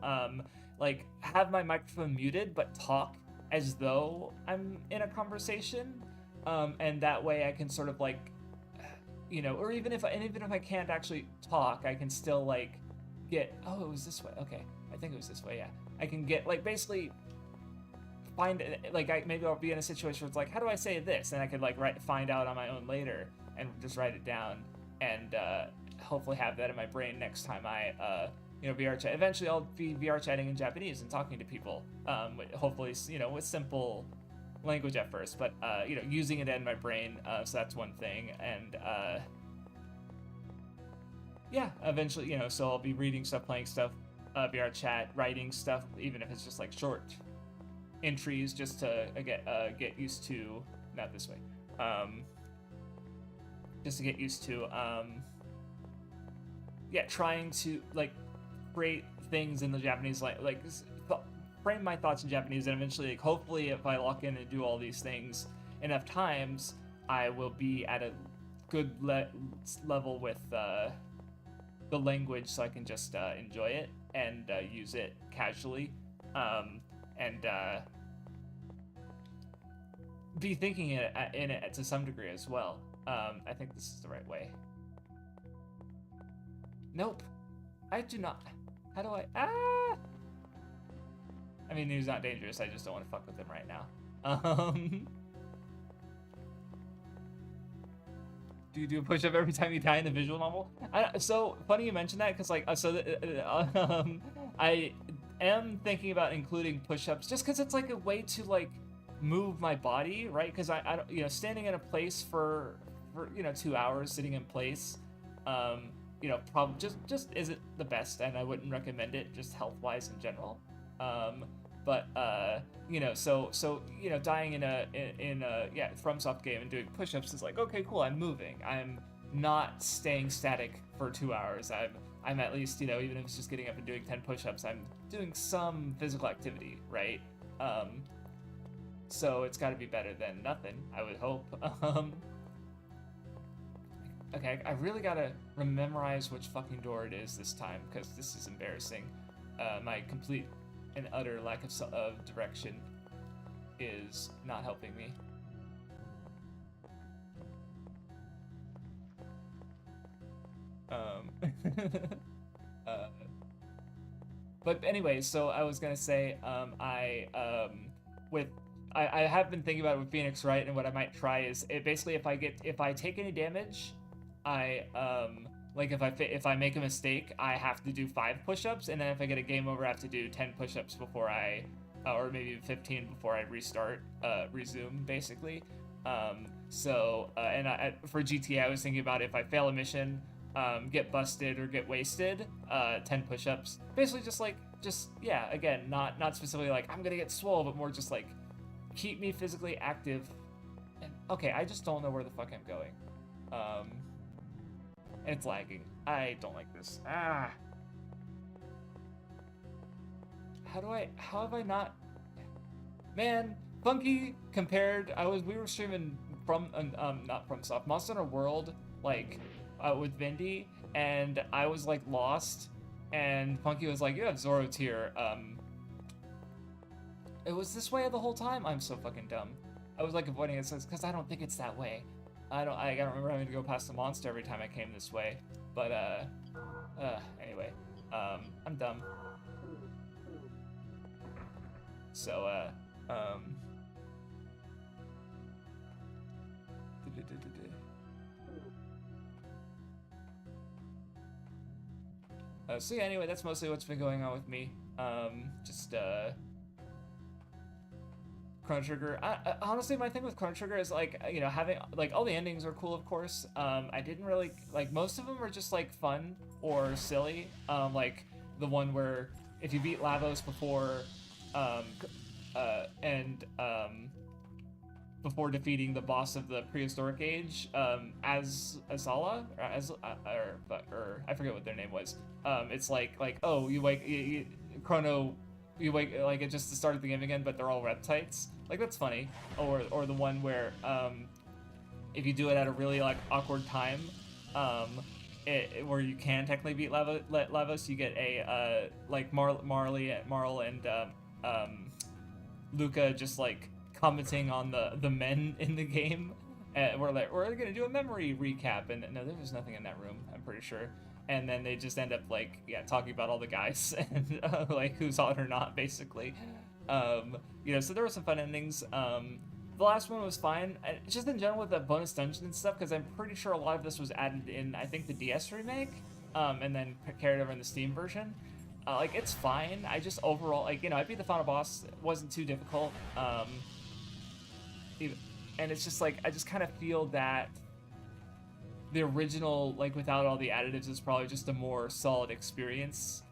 like have my microphone muted but talk as though I'm in a conversation, and that way I can sort of like, or even if I can't actually talk, I can still like get. Oh, it was this way. Okay, I think it was this way. Yeah, I can get like basically find like maybe I'll be in a situation where it's like, how do I say this, and I could like find out on my own later and just write it down and hopefully have that in my brain next time I VR chat. Eventually I'll be VR chatting in Japanese and talking to people, hopefully with simple language at first, but using it in my brain, so that's one thing. And yeah, eventually so I'll be reading stuff, playing stuff, VR chat, writing stuff, even if it's just like short entries, just to get used to, not this way, just to get used to trying to like create things in the Japanese frame my thoughts in Japanese, and eventually like hopefully if I lock in and do all these things enough times, I will be at a good level with the language, so I can just enjoy it and use it casually, and be thinking in it to some degree as well. I think this is the right way. Nope, I do not. How do I? I mean, he's not dangerous. I just don't want to fuck with him right now. Do you do a push-up every time you die in the visual novel? So funny you mentioned that, because like I am thinking about including push-ups just because it's like a way to like move my body, right? Because I don't, standing in a place for 2 hours, sitting in place, probably just isn't the best, and I wouldn't recommend it just health-wise in general. But so dying in a FromSoft game and doing push-ups is like, okay, cool, I'm moving. I'm not staying static for 2 hours. I'm at least, even if it's just getting up and doing 10 push-ups, I'm doing some physical activity, right? So it's got to be better than nothing, I would hope. Okay, I really gotta memorize which fucking door it is this time, because this is embarrassing. My complete and utter lack of direction is not helping me. But anyway, so I was gonna say, I have been thinking about it with Phoenix, right? And what I might try is basically if I take any damage, if I make a mistake, I have to do 5 push-ups, and then if I get a game over, I have to do 10 push-ups before or maybe 15 before I resume, basically. For GTA, I was thinking about if I fail a mission, get busted or get wasted, 10 push-ups. Basically again, not specifically like I'm gonna get swole, but more just like keep me physically active. And okay, I just don't know where the fuck I'm going. And it's lagging. I don't like this. How have I not? Man, Funky compared. We were streaming from not FromSoft, Monster Hunter World, like with Vindy, and I was like lost, and Funky was like, "You have Zoro tier." It was this way the whole time. I'm so fucking dumb. I was like avoiding it because I don't think it's that way. I don't remember having to go past the monster every time I came this way, but anyway, I'm dumb. So so yeah, anyway, that's mostly what's been going on with me. Chrono Trigger. Honestly, my thing with Chrono Trigger is like, having like all the endings are cool, of course. I didn't really like, most of them are just like fun or silly. Like the one where if you beat Lavos before, um, and before defeating the boss of the prehistoric age, as Azala or I forget what their name was. It's like oh you wake Chrono, you wake like it just the start of the game again, but they're all reptites. Like that's funny. Or the one where if you do it at a really like awkward time, where you can technically beat Lavos, you get a like Marl and Luca just like commenting on the men in the game. We're gonna do a memory recap, and no, there was nothing in that room, I'm pretty sure. And then they just end up like talking about all the guys and like who's hot or not, basically. So there were some fun endings. The last one was fine, just in general with the bonus dungeon and stuff, because I'm pretty sure a lot of this was added in, I think, the DS remake, and then carried over in the Steam version. Like, it's fine. I just overall, like, I beat the final boss. It wasn't too difficult. And it's just, like, I just kind of feel that the original, like, without all the additives is probably just a more solid experience.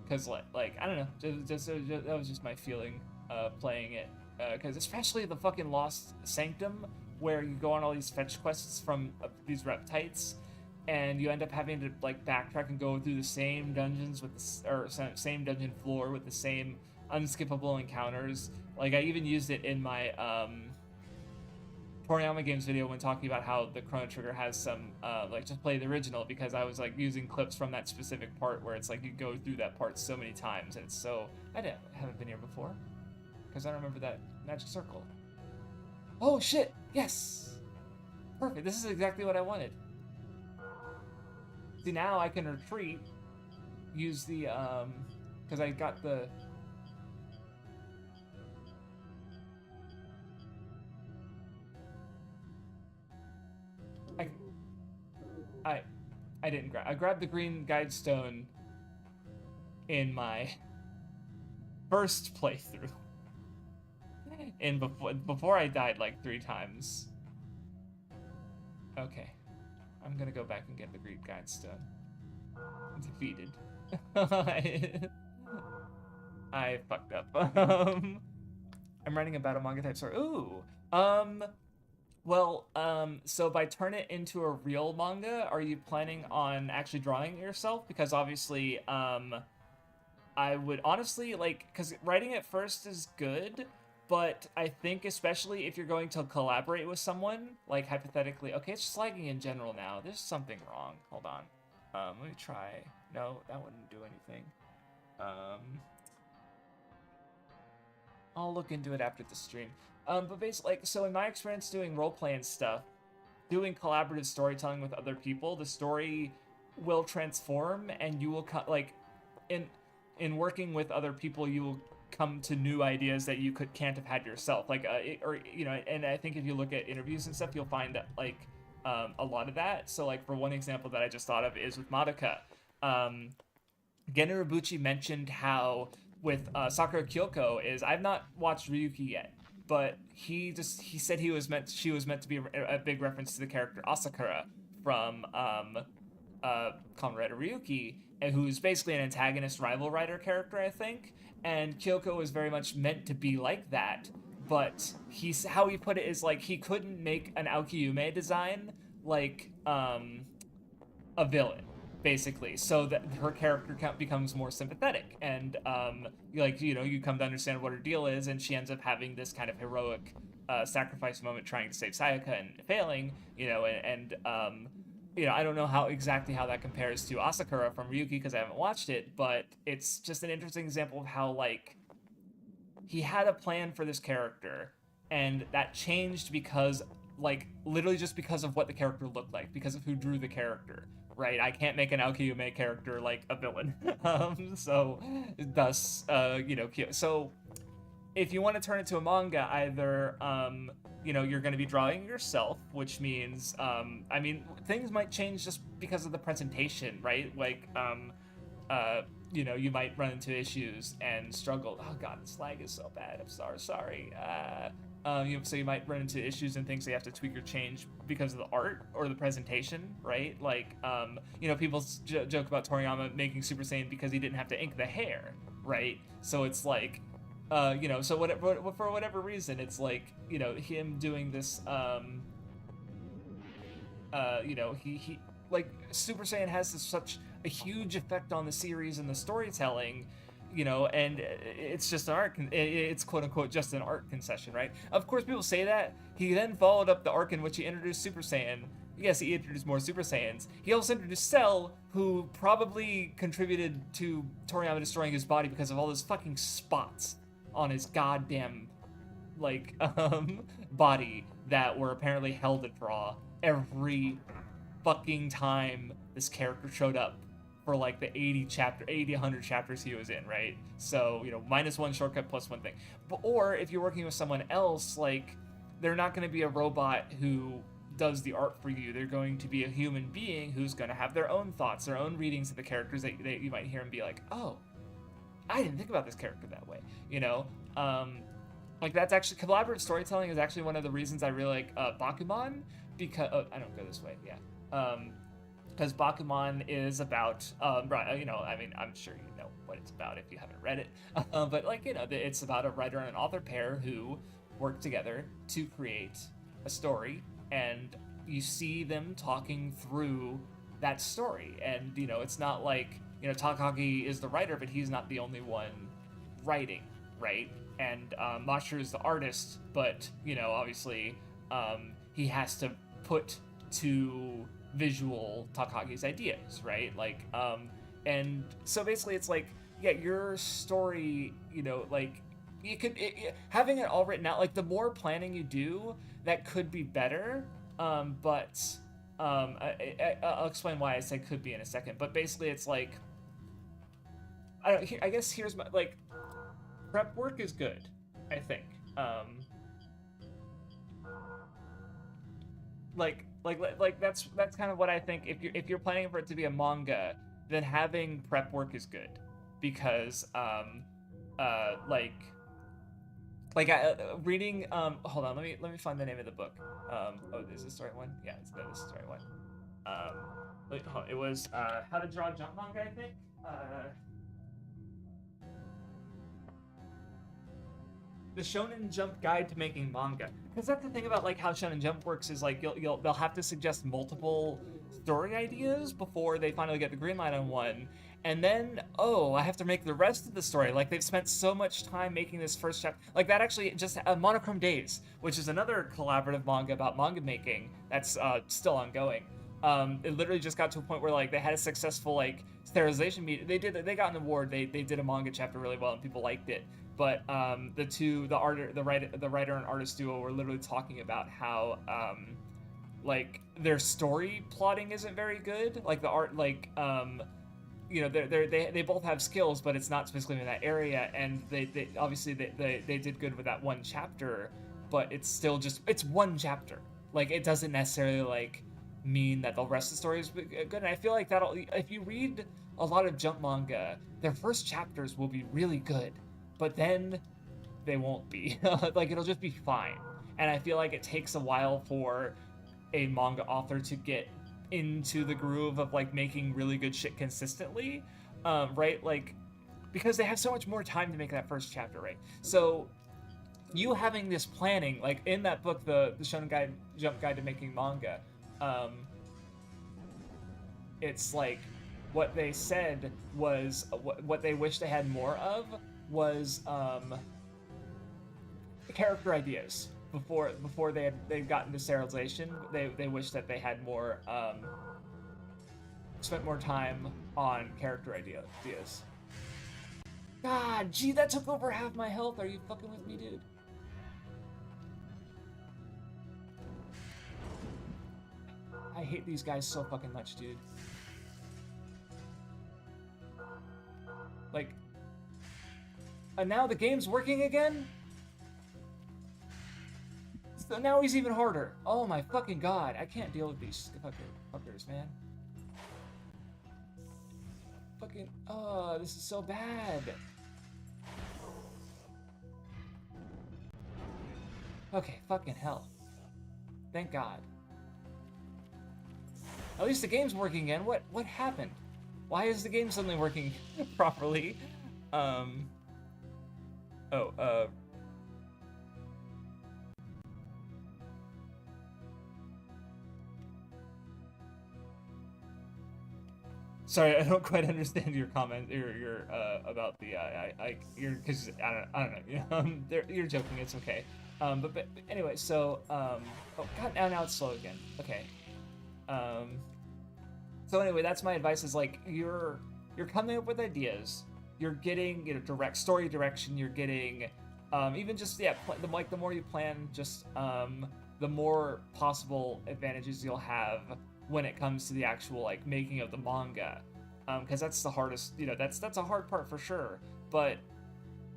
Because, like, I don't know. That was just my feeling playing it. Because especially the fucking Lost Sanctum, where you go on all these fetch quests from these reptites, and you end up having to like backtrack and go through the same dungeons with same dungeon floor with the same unskippable encounters. Like I even used it in my Toriyama Games video when talking about how the Chrono Trigger has some like just play the original, because I was like using clips from that specific part where it's like you go through that part so many times, and it's so I haven't been here before. Because I remember that magic circle. Oh shit! Yes! Perfect, this is exactly what I wanted. See, now I can retreat, use the, because I got the... I didn't grab... I grabbed the green guide stone in my first playthrough. And before I died like 3 times. Okay. I'm gonna go back and get the green guide stone. Defeated. I fucked up. I'm writing a battle manga type story. Ooh. So by turn it into a real manga, are you planning on actually drawing it yourself? Because obviously, I would honestly like, because writing it first is good, but I think especially if you're going to collaborate with someone, like hypothetically, okay, it's just lagging in general now. There's something wrong. Hold on. Let me try. No, that wouldn't do anything. I'll look into it after the stream. But basically, like, so in my experience doing roleplay and stuff, doing collaborative storytelling with other people, the story will transform, and you will in working with other people, you will come to new ideas that you can't have had yourself. Like, and I think if you look at interviews and stuff, you'll find that like a lot of that. So like for one example that I just thought of is with Madoka. Gen Urobuchi mentioned how with Sakura Kyoko is, I've not watched Ryuki yet, but he said she was meant to be a big reference to the character Asakura from Kamen Rider Ryuki, and who's basically an antagonist rival rider character, I think. And Kyoko was very much meant to be like that, but how he put it is like he couldn't make an Aokiyume design like a villain, basically, so that her character becomes more sympathetic, and you come to understand what her deal is, and she ends up having this kind of heroic sacrifice moment trying to save Sayaka and failing, I don't know how that compares to Asakura from Ryuki because I haven't watched it, but it's just an interesting example of how, like, he had a plan for this character, and that changed because, like, literally just because of what the character looked like, because of who drew the character, right? I can't make an Aokiyume character, like, a villain. So if you want to turn it to a manga, either, you're going to be drawing yourself, which means, things might change just because of the presentation, right? Like, you know, you might run into issues and struggle. Oh god, this lag is so bad. I'm sorry. So you might run into issues and things that you have to tweak or change because of the art or the presentation, right? Like, you know, people joke about Toriyama making Super Saiyan because he didn't have to ink the hair, right? So it's like, you know, so for whatever reason, it's like, you know, him doing this, you know, he like Super Saiyan has such a huge effect on the series and the storytelling, you know, and it's just an art, it's quote unquote just an art concession, right? Of course, people say that. He then followed up the arc in which he introduced Super Saiyan. Yes, he introduced more Super Saiyans. He also introduced Cell, who probably contributed to Toriyama destroying his body because of all those fucking spots on his goddamn, like, body that were apparently hell to draw every fucking time this character showed up for like the 100 chapters he was in, right? So, you know, -1 shortcut plus one thing. But, or if you're working with someone else, like, they're not going to be a robot who does the art for you. They're going to be a human being who's going to have their own thoughts, their own readings of the characters that you might hear and be like, oh, I didn't think about this character that way, you know? Like, that's actually, collaborative storytelling is actually one of the reasons I really like Bakuman, because, oh, I don't go this way, yeah. Because Bakuman is about, you know, I mean, I'm sure you know what it's about if you haven't read it, but, like, you know, it's about a writer and an author pair who work together to create a story, and you see them talking through that story, and, you know, it's not like, you know, Takagi is the writer, but he's not the only one writing, right? And Masher is the artist, but, you know, obviously, he has to put to visual Takagi's ideas, right? Like, and so basically it's like, yeah, your story, you know, like, you could, having it all written out, like, the more planning you do, that could be better, but, I'll explain why I said could be in a second, but basically it's like, I guess here's my, like, prep work is good, I think, like that's kind of what I think. If you're planning for it to be a manga, then having prep work is good, because reading, hold on, let me find the name of the book. Oh, is this the right one? Yeah, this is the right one. It was How to Draw Jump Manga, I think. The Shonen Jump Guide to Making Manga. Because that's the thing about, like, how Shonen Jump works is, like, they'll have to suggest multiple story ideas before they finally get the green light on one, and then, oh, I have to make the rest of the story. Like, they've spent so much time making this first chapter. Like, that actually just Monochrome Days, which is another collaborative manga about manga making that's still ongoing. It literally just got to a point where, like, they had a successful, like, sterilization meet. They got an award. They did a manga chapter really well, and people liked it. But the writer and artist duo were literally talking about how like, their story plotting isn't very good. Like, the art, like, you know, they both have skills, but it's not specifically in that area. And they obviously they did good with that one chapter, but it's still just, it's one chapter. Like, it doesn't necessarily, like, mean that the rest of the story is good. And I feel like that'll, if you read a lot of Jump manga, their first chapters will be really good, but then they won't be. Like, it'll just be fine. And I feel like it takes a while for a manga author to get into the groove of, like, making really good shit consistently, right? Like, because they have so much more time to make that first chapter, right? So you having this planning, like, in that book, the Shonen Jump Guide to Making Manga, it's like, what they said was, what they wish they had more of was character ideas. Before they'd gotten to serialization, they wish that they had more, spent more time on character ideas. God, gee, that took over half my health. Are you fucking with me, dude? I hate these guys so fucking much, dude. Like, and now the game's working again? So now he's even harder. Oh my fucking god. I can't deal with these fuckers, man. Fucking, oh, this is so bad. Okay, fucking hell. Thank God. At least the game's working again. What happened? Why is the game suddenly working properly? Sorry, I don't quite understand your comment. Your about the you're because I don't know. You're joking. It's okay. But anyway, so oh god, now it's slow again. Okay. So anyway, that's my advice. Is like you're coming up with ideas. You're getting direct story direction. You're getting even just the more you plan, just the more possible advantages you'll have when it comes to the actual like making of the manga, because that's the hardest. That's a hard part for sure. But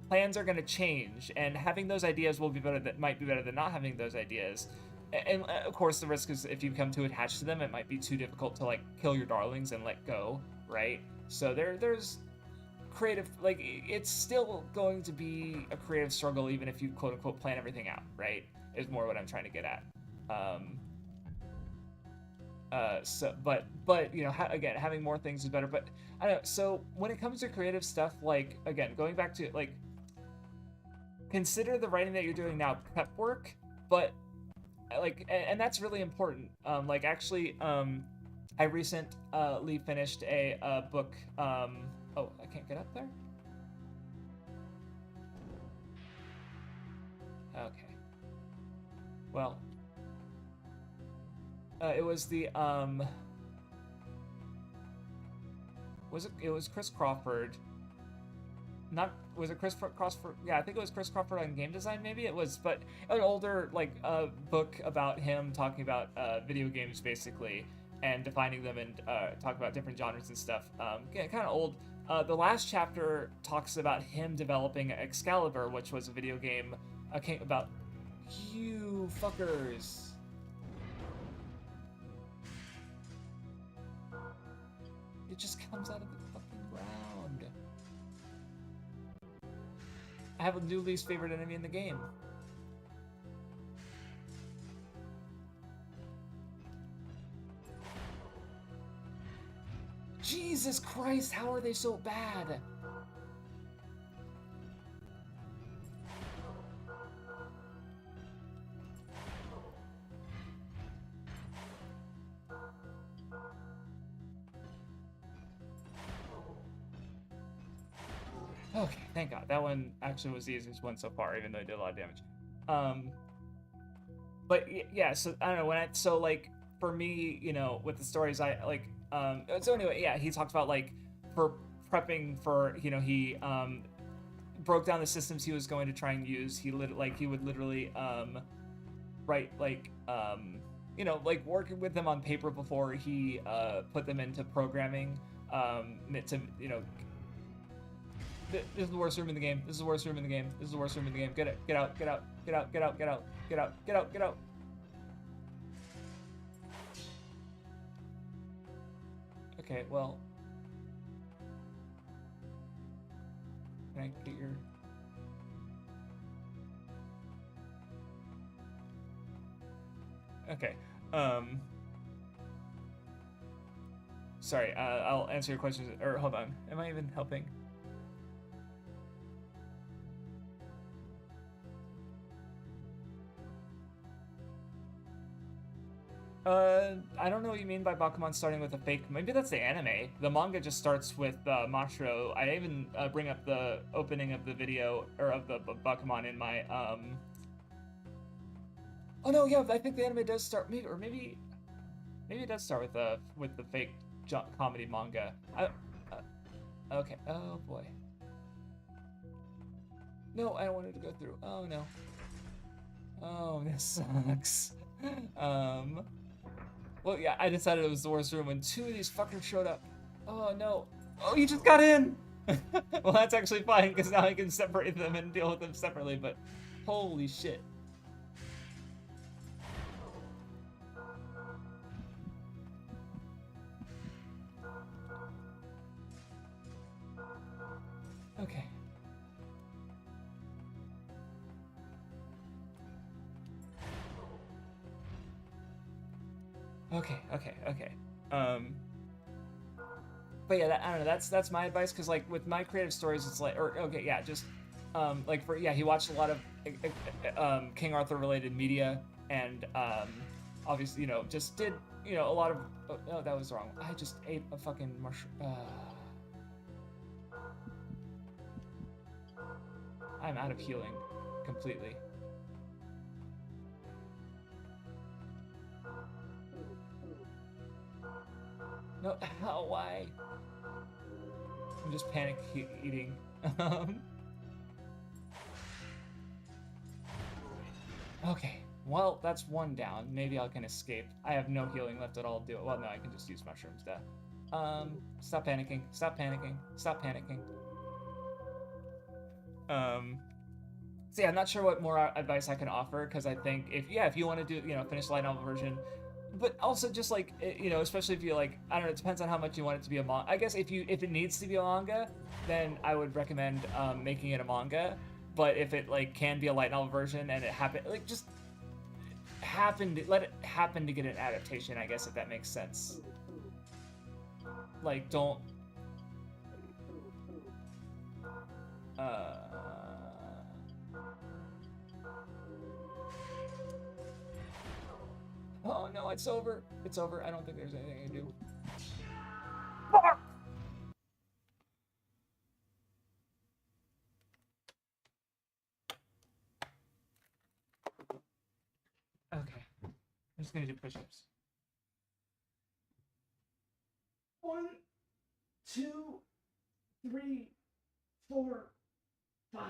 plans are going to change, and having those ideas will be better. That might be better than not having those ideas. And of course, the risk is if you become too attached to them, it might be too difficult to like kill your darlings and let go, right? So there's creative, like it's still going to be a creative struggle even if you quote unquote plan everything out, right? Is more what I'm trying to get at. But again, having more things is better. But I don't know. So when it comes to creative stuff, like again, going back to like, consider the writing that you're doing now prep work, but like, and that's really important. Like actually, I recently finished a book. Oh, I can't get up there. Okay. Well. It was the it was Chris Crawford. Not was it Chris Crawford? Yeah, I think it was Chris Crawford on game design. Maybe it was, but an older like book about him talking about video games basically and defining them and talk about different genres and stuff. Yeah, kind of old. The last chapter talks about him developing Excalibur, which was a video game about you fuckers. It just comes out of the fucking ground. I have a new least favorite enemy in the game. Jesus Christ, how are they so bad? Okay, thank God. That one actually was the easiest one so far, even though it did a lot of damage. But yeah, so I don't know so like for me, with the stories, I like. So anyway, yeah, he talked about like for prepping for, he broke down the systems he was going to try and use. He would literally write like like working with them on paper before he put them into programming. To this is the worst room in the game. This is the worst room in the game. This is the worst room in the game. Get out. Get out. Get out. Get out. Get out. Get out. Get out. Get out. Get out. Okay, well. Can I get your... Okay. Sorry, I'll answer your questions. Or hold on. Am I even helping? I don't know what you mean by Bakuman starting with a fake. Maybe that's the anime. The manga just starts with Mashiro. I even bring up the opening of the video or of the Bakuman in my Oh no, yeah, I think the anime does start. Maybe it does start with the fake comedy manga. Okay. Oh boy. No, I don't want it to go through. Oh no. Oh, this sucks. Well, yeah, I decided it was the worst room when two of these fuckers showed up. Oh, no. Oh, you just got in! Well, that's actually fine, because now I can separate them and deal with them separately, but holy shit. Okay. Um, but yeah, I don't know. That's my advice because like with my creative stories, it's like, or okay, yeah, just like for yeah, he watched a lot of King Arthur related media and obviously just did a lot of oh, that was wrong. I just ate a fucking mushroom. I'm out of healing completely. No, how? Why? I'm just panic eating. Okay, well, that's one down. Maybe I can escape. I have no healing left at all to do it. Well, no, I can just use mushrooms, duh. Stop panicking. Stop panicking. Stop panicking. So yeah, I'm not sure what more advice I can offer because I think if you want to do finish the light novel version, but also just like especially if you like I don't know, it depends on how much you want it to be a manga. I guess if it needs to be a manga, then I would recommend making it a manga. But if it like can be a light novel version and it happen like just let it happen to get an adaptation, I guess if that makes sense. Like don't uh oh no, it's over. It's over. I don't think there's anything I can do. Okay. I'm just gonna do push-ups. 1, 2, 3, 4, 5,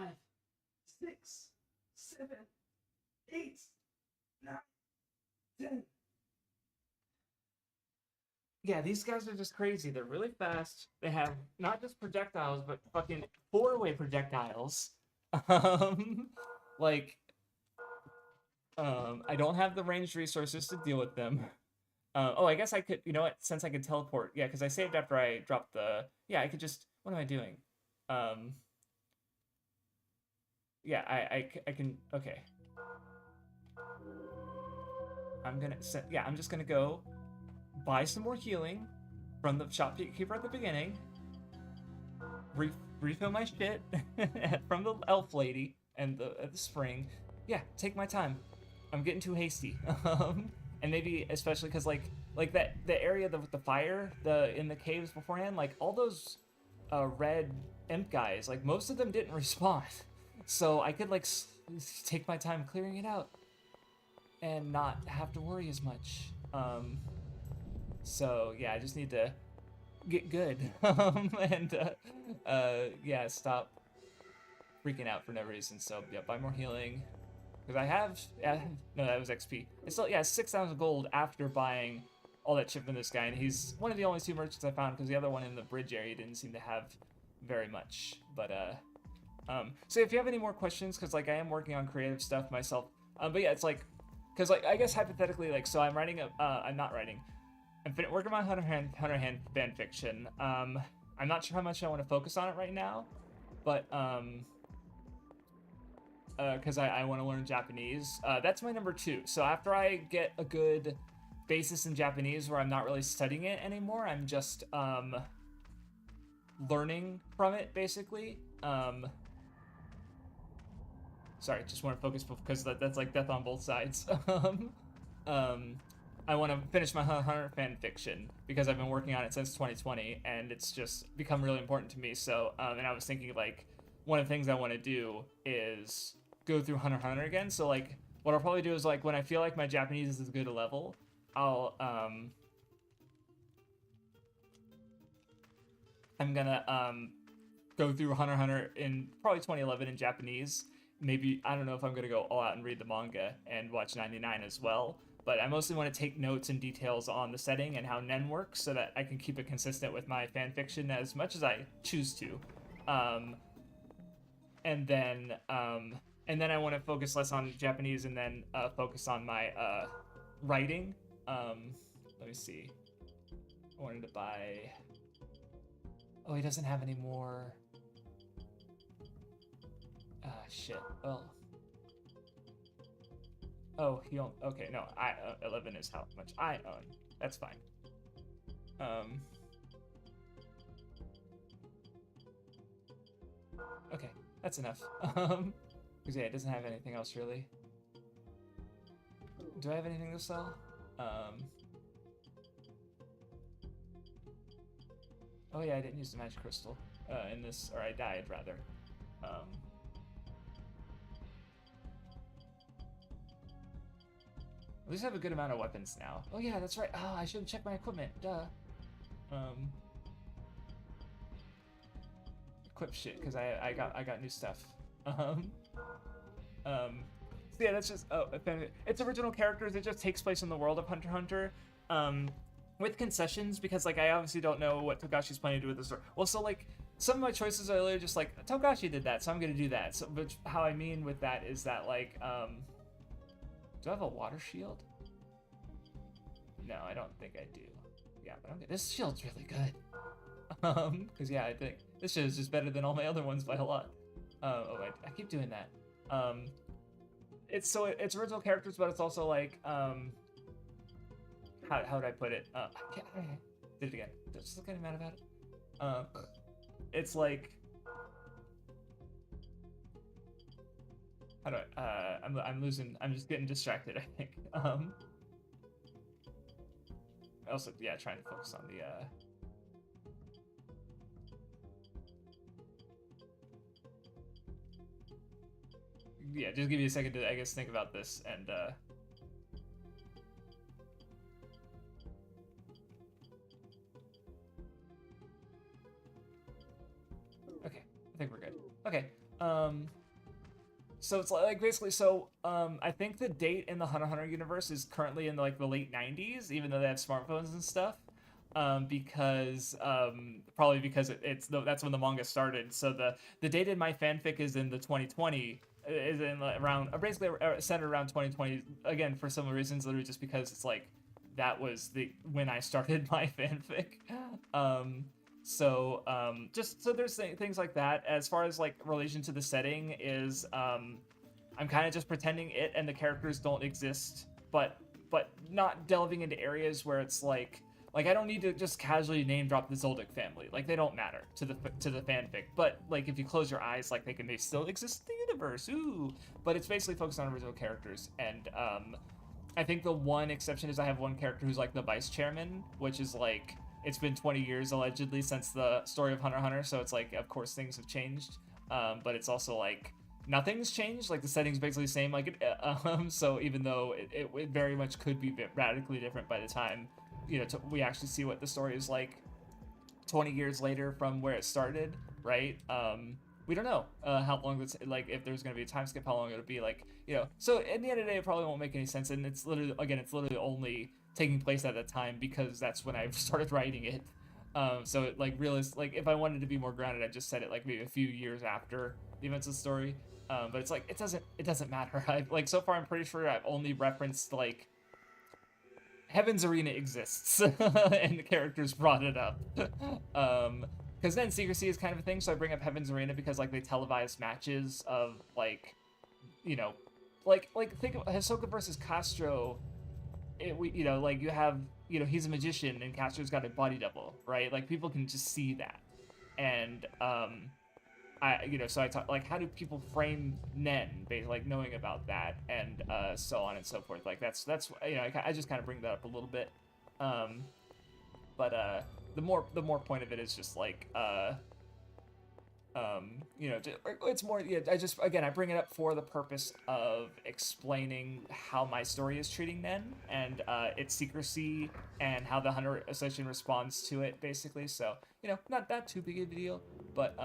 6, 7, 8, 9, 10. Yeah, these guys are just crazy. They're really fast. They have not just projectiles, but fucking four-way projectiles. Um, like, I don't have the ranged resources to deal with them. Oh, I guess I could, you know what, since I can teleport, yeah, because I saved after I dropped the, yeah, I could just, what am I doing? Um, yeah, I can, okay. I'm just gonna go buy some more healing from the shopkeeper at the beginning, refill my shit from the elf lady and the spring. Yeah, take my time. I'm getting too hasty. And maybe especially because like that the area with the fire in the caves beforehand, like all those red imp guys, like most of them didn't respawn, so I could like take my time clearing it out and not have to worry as much. So yeah, I just need to get good and yeah, stop freaking out for no reason. So yeah, buy more healing. Because I have, no, that was XP. I still, yeah, 6,000 gold after buying all that shit from this guy, and he's one of the only two merchants I found because the other one in the bridge area didn't seem to have very much. But so if you have any more questions, because like I am working on creative stuff myself, but yeah, it's like, because like I guess hypothetically, like so I'm writing I'm not writing, I'm working on Hunter Hand fan fiction. I'm not sure how much I want to focus on it right now, but because I want to learn Japanese. That's my number 2. So after I get a good basis in Japanese where I'm not really studying it anymore, I'm just learning from it, basically. Sorry, just want to focus because that's like death on both sides. I want to finish my Hunter fan fiction because I've been working on it since 2020, and it's just become really important to me. So, and I was thinking like one of the things I want to do is go through Hunter x Hunter again. So like what I'll probably do is like when I feel like my Japanese is as good a level, I'll I'm gonna go through Hunter x Hunter in probably 2011 in Japanese. Maybe I don't know if I'm gonna go all out and read the manga and watch 99 as well. But I mostly want to take notes and details on the setting and how Nen works so that I can keep it consistent with my fan fiction as much as I choose to. And then I want to focus less on Japanese and then focus on my writing. Let me see. I wanted to buy. Oh, he doesn't have any more. Shit. Well. Oh, he own. Okay, no. I 11 is how much I own. That's fine. Okay, that's enough. Because yeah, it doesn't have anything else really. Do I have anything to sell? Oh yeah, I didn't use the magic crystal in this, or I died rather. At least I have a good amount of weapons now. Oh yeah, that's right. Oh, I should have checked my equipment. Duh. Equip shit because I got new stuff. So yeah, that's just it's original characters. It just takes place in the world of Hunter x Hunter. With concessions because like I obviously don't know what Togashi's planning to do with the story. Well, so like some of my choices are literally just like Togashi did that, so I'm gonna do that. So, but how I mean with that is that like do I have a water shield? No, I don't think I do. Yeah, but I'm good. This shield's really good. Because yeah, I think this shit is just better than all my other ones by a lot. Oh, I keep doing that. It's original characters, but it's also like how would I put it? I did it again. Just getting mad about it. It's like how do I? I'm losing. I'm just getting distracted. I think. Also, yeah, trying to focus on the. Yeah, just give me a second to, I guess, think about this and. Okay, I think we're good. Okay. So it's like basically I think the date in the Hunter x Hunter universe is currently in like the late 90s, even though they have smartphones and stuff. Because probably because that's when the manga started. So the date in my fanfic is in the 2020 is in around basically centered around 2020 again for similar reasons, literally just because it's like that was when I started my fanfic. Just so there's things like that. As far as like relation to the setting is, I'm kind of just pretending it and the characters don't exist, but not delving into areas where it's like I don't need to just casually name drop the Zoldyck family. Like they don't matter to the fanfic, but like if you close your eyes, like they still exist in the universe. Ooh, but it's basically focused on original characters, and I think the one exception is I have one character who's like the vice chairman, which is like. It's been 20 years allegedly since the story of Hunter x Hunter, so it's like, of course, things have changed. But it's also like nothing's changed. Like the setting's basically the same. Like so even though it very much could be radically different by the time we actually see what the story is like 20 years later from where it started, right? We don't know how long it's like if there's gonna be a time skip, how long it'll be like So at the end of the day, it probably won't make any sense, and it's literally only taking place at that time because that's when I started writing it. So it, like if I wanted to be more grounded, I'd just set it like maybe a few years after the events of the story. But it's like it doesn't matter. So far I'm pretty sure I've only referenced like Heaven's Arena exists and the characters brought it up. Because then secrecy is kind of a thing, so I bring up Heaven's Arena because like they televise matches of like think of Hisoka versus Castro. You have he's a magician and Castro's got a body double, right? Like people can just see that, and so I talk like how do people frame Nen, basically like knowing about that, and so on and so forth. Like that's I just kind of bring that up a little bit, but the more point of it is just like it's more I bring it up for the purpose of explaining how my story is treating Nen and its secrecy and how the Hunter Association responds to it, basically. So not that too big of a deal, but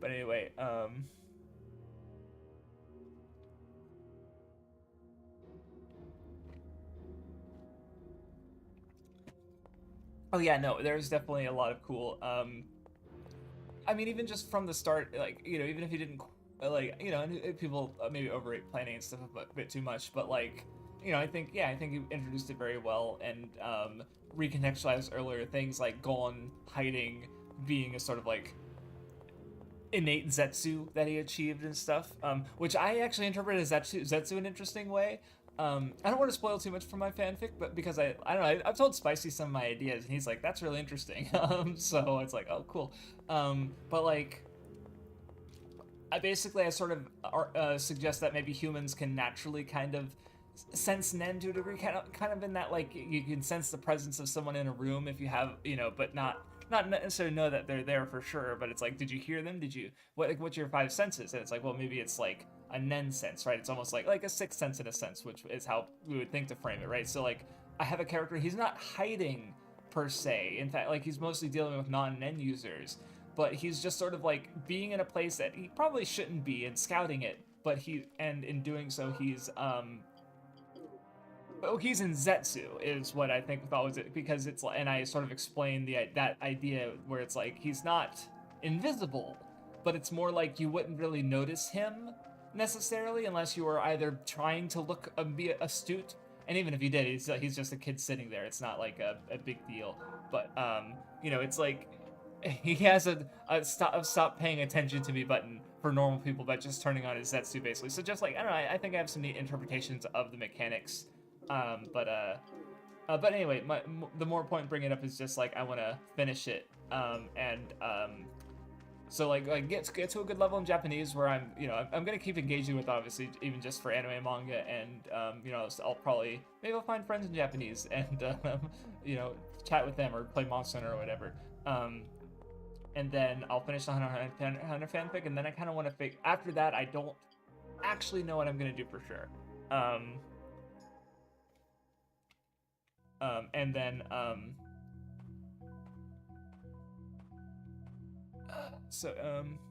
anyway. Oh yeah, no, there's definitely a lot of cool. I mean, even just from the start, like even if you didn't and people maybe overrate planning and stuff a bit too much, but like I think you introduced it very well and recontextualized earlier things like Gon hiding being a sort of like innate Zetsu that he achieved and stuff, which I actually interpret as Zetsu in an interesting way. I don't want to spoil too much from my fanfic, but because I don't know, I've told Spicy some of my ideas, and he's like, that's really interesting. So it's like, oh, cool. But like, I sort of suggest that maybe humans can naturally kind of sense Nen to a degree, kind of in that like you can sense the presence of someone in a room if you have, but not necessarily know that they're there for sure. But it's like, did you hear them? Did you what's your five senses? And it's like, well, maybe it's like a Nen sense, right? It's almost like a sixth sense in a sense, which is how we would think to frame it, right? So like, I have a character, he's not hiding per se. In fact, like he's mostly dealing with non-Nen users, but he's just sort of like being in a place that he probably shouldn't be and scouting it. But in doing so, he's in Zetsu is what I think thought was it, because it's like, and I sort of explained that idea where it's like he's not invisible, but it's more like you wouldn't really notice him necessarily unless you were either trying to look be astute, and even if you did, he's just a kid sitting there. It's not like a big deal, but it's like he has a stop paying attention to me button for normal people by just turning on his Zetsu basically. So just like, I don't know, I think I have some neat interpretations of the mechanics. But anyway, the more point bringing it up is just like I want to finish it, so like get to a good level in Japanese where I'm gonna keep engaging with, obviously, even just for anime and manga, and I'll probably maybe I'll find friends in Japanese and chat with them or play Monster Hunter or whatever, and then I'll finish the Hunter fanfic, and then I kind of want to after that I don't actually know what I'm gonna do for sure. And then,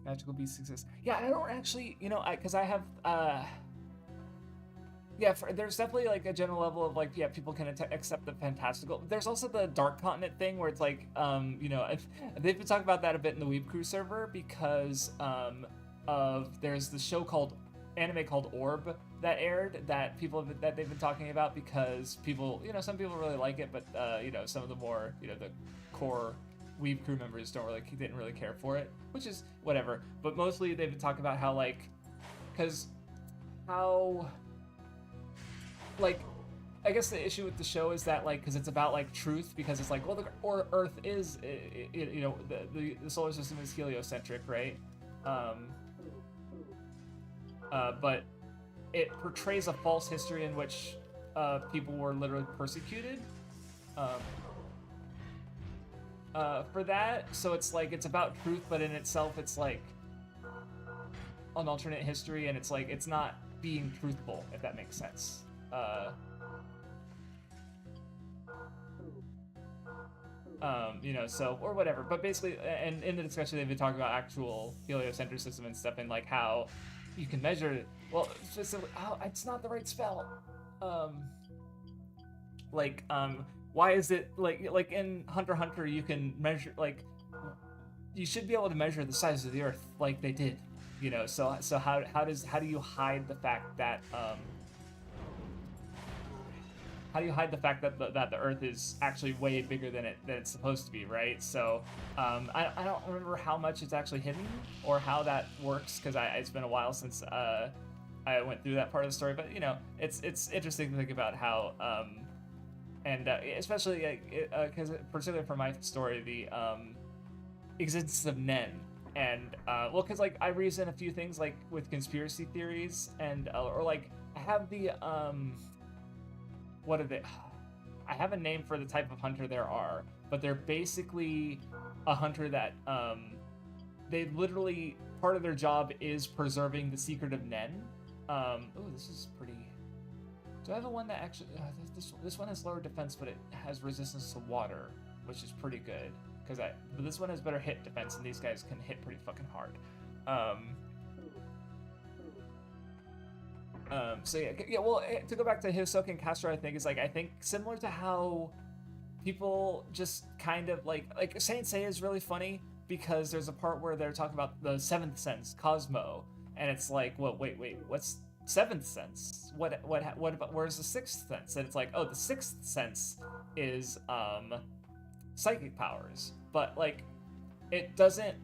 magical beasts exist. Yeah, I don't actually, because I have, there's definitely like a general level of like, yeah, people can accept the fantastical. There's also the Dark Continent thing where it's like, they've been talking about that a bit in the Weeb Crew server because, there's the show anime called Orb that aired that they've been talking about because some people really like it, but some of the more the core Weeb Crew members didn't really care for it, which is whatever. But mostly they've been talking about how I guess the issue with the show is that because it's about truth, because it's like, well, Earth is the solar system is heliocentric, right? But it portrays a false history in which people were literally persecuted for that. So it's like it's about truth, but in itself it's like an alternate history, and it's like it's not being truthful, if that makes sense. So or whatever. But basically, and in the discussion they've been talking about actual heliocentrism and stuff, and like how you can measure it. Well, it's not the right spell. Why is it like in Hunter x Hunter you can measure, you should be able to measure the size of the Earth like they did, So how do you hide the fact that that the Earth is actually way bigger than it's supposed to be, right? So I don't remember how much it's actually hidden or how that works, because it's been a while since I went through that part of the story. But it's interesting to think about how especially because particularly for my story, the existence of Nen, and because I reason a few things with conspiracy theories, and or I have the what are they? I have a name for the type of hunter there are, but they're basically a hunter that they literally, part of their job is preserving the secret of Nen. Oh, this is pretty. Do I have a one that actually? This one has lower defense, but it has resistance to water, which is pretty good. But this one has better hit defense, and these guys can hit pretty fucking hard. So yeah. Well, to go back to Hisoka and Castro, I think similar to how people just kind of like Saint Seiya is really funny, because there's a part where they're talking about the seventh sense, Cosmo, and it's like, well, wait, what's seventh sense? What about, where's the sixth sense? And it's like, oh, the sixth sense is psychic powers, but it doesn't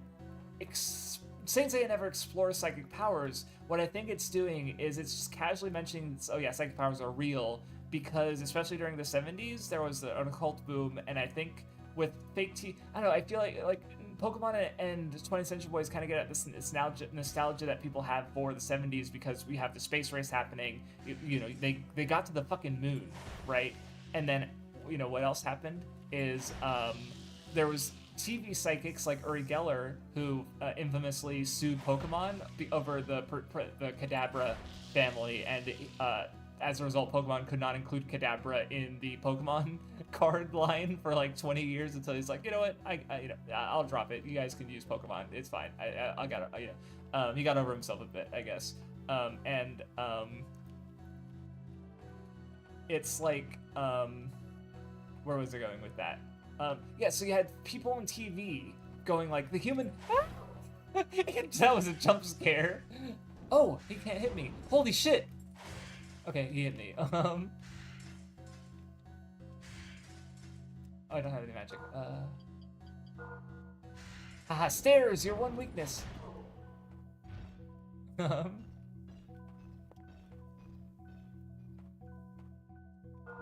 Saint Seiya never explores psychic powers. What I think it's doing is it's just casually mentioning, oh yeah, psychic powers are real, because especially during the 70s, there was an occult boom, and I think with I don't know, I feel like Pokemon and 20th Century Boys kind of get at this nostalgia that people have for the 70s because we have the space race happening. You know, they got to the fucking moon, right? And then, you know, what else happened is there was TV psychics like Uri Geller who infamously sued Pokemon over the Kadabra family, and as a result, Pokemon could not include Kadabra in the Pokemon card line for like 20 years until he's like, you know what, I'll drop it. You guys can use Pokemon. It's fine. I got it. He got over himself a bit, I guess. It's like, where was I going with that? Yeah, so you had people on TV going like, the human. That was a jump scare. Oh, he can't hit me. Holy shit. Okay, he hit me. Oh, I don't have any magic. Haha, stairs, your one weakness. That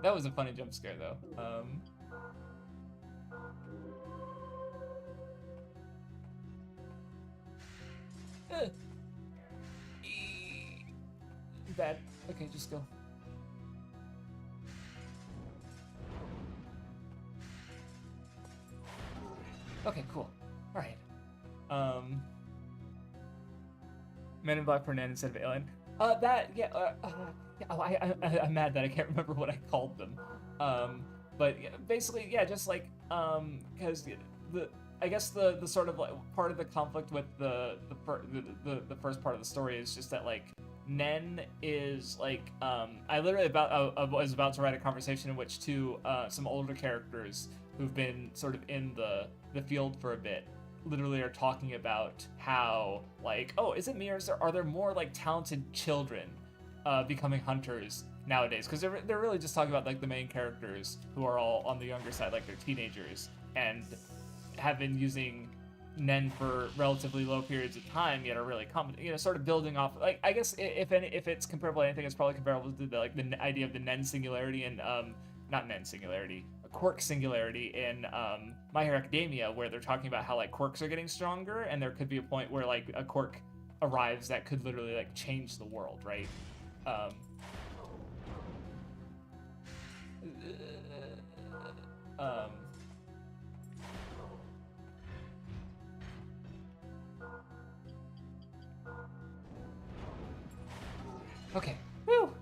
was a funny jump scare, though. Bad. Okay, just go. Okay, cool. Alright. Men in Black for Nan instead of Alien. I'm mad that I can't remember what I called them. But yeah, basically, yeah, just like, because I guess the sort of like part of the conflict with the first part of the story is just that like Nen is like I literally was about to write a conversation in which some older characters who've been sort of in the field for a bit literally are talking about how like, oh, is it me or are there more like talented children becoming hunters nowadays? Because they're really just talking about like the main characters who are all on the younger side, like they're teenagers and have been using Nen for relatively low periods of time, yet are really competent, sort of building off. Like, I guess if it's comparable to anything, it's probably comparable to the idea of the Nen singularity and not Nen singularity, a quirk singularity in My Hero Academia, where they're talking about how like quirks are getting stronger, and there could be a point where like a quirk arrives that could literally like change the world, right? Okay. Woo.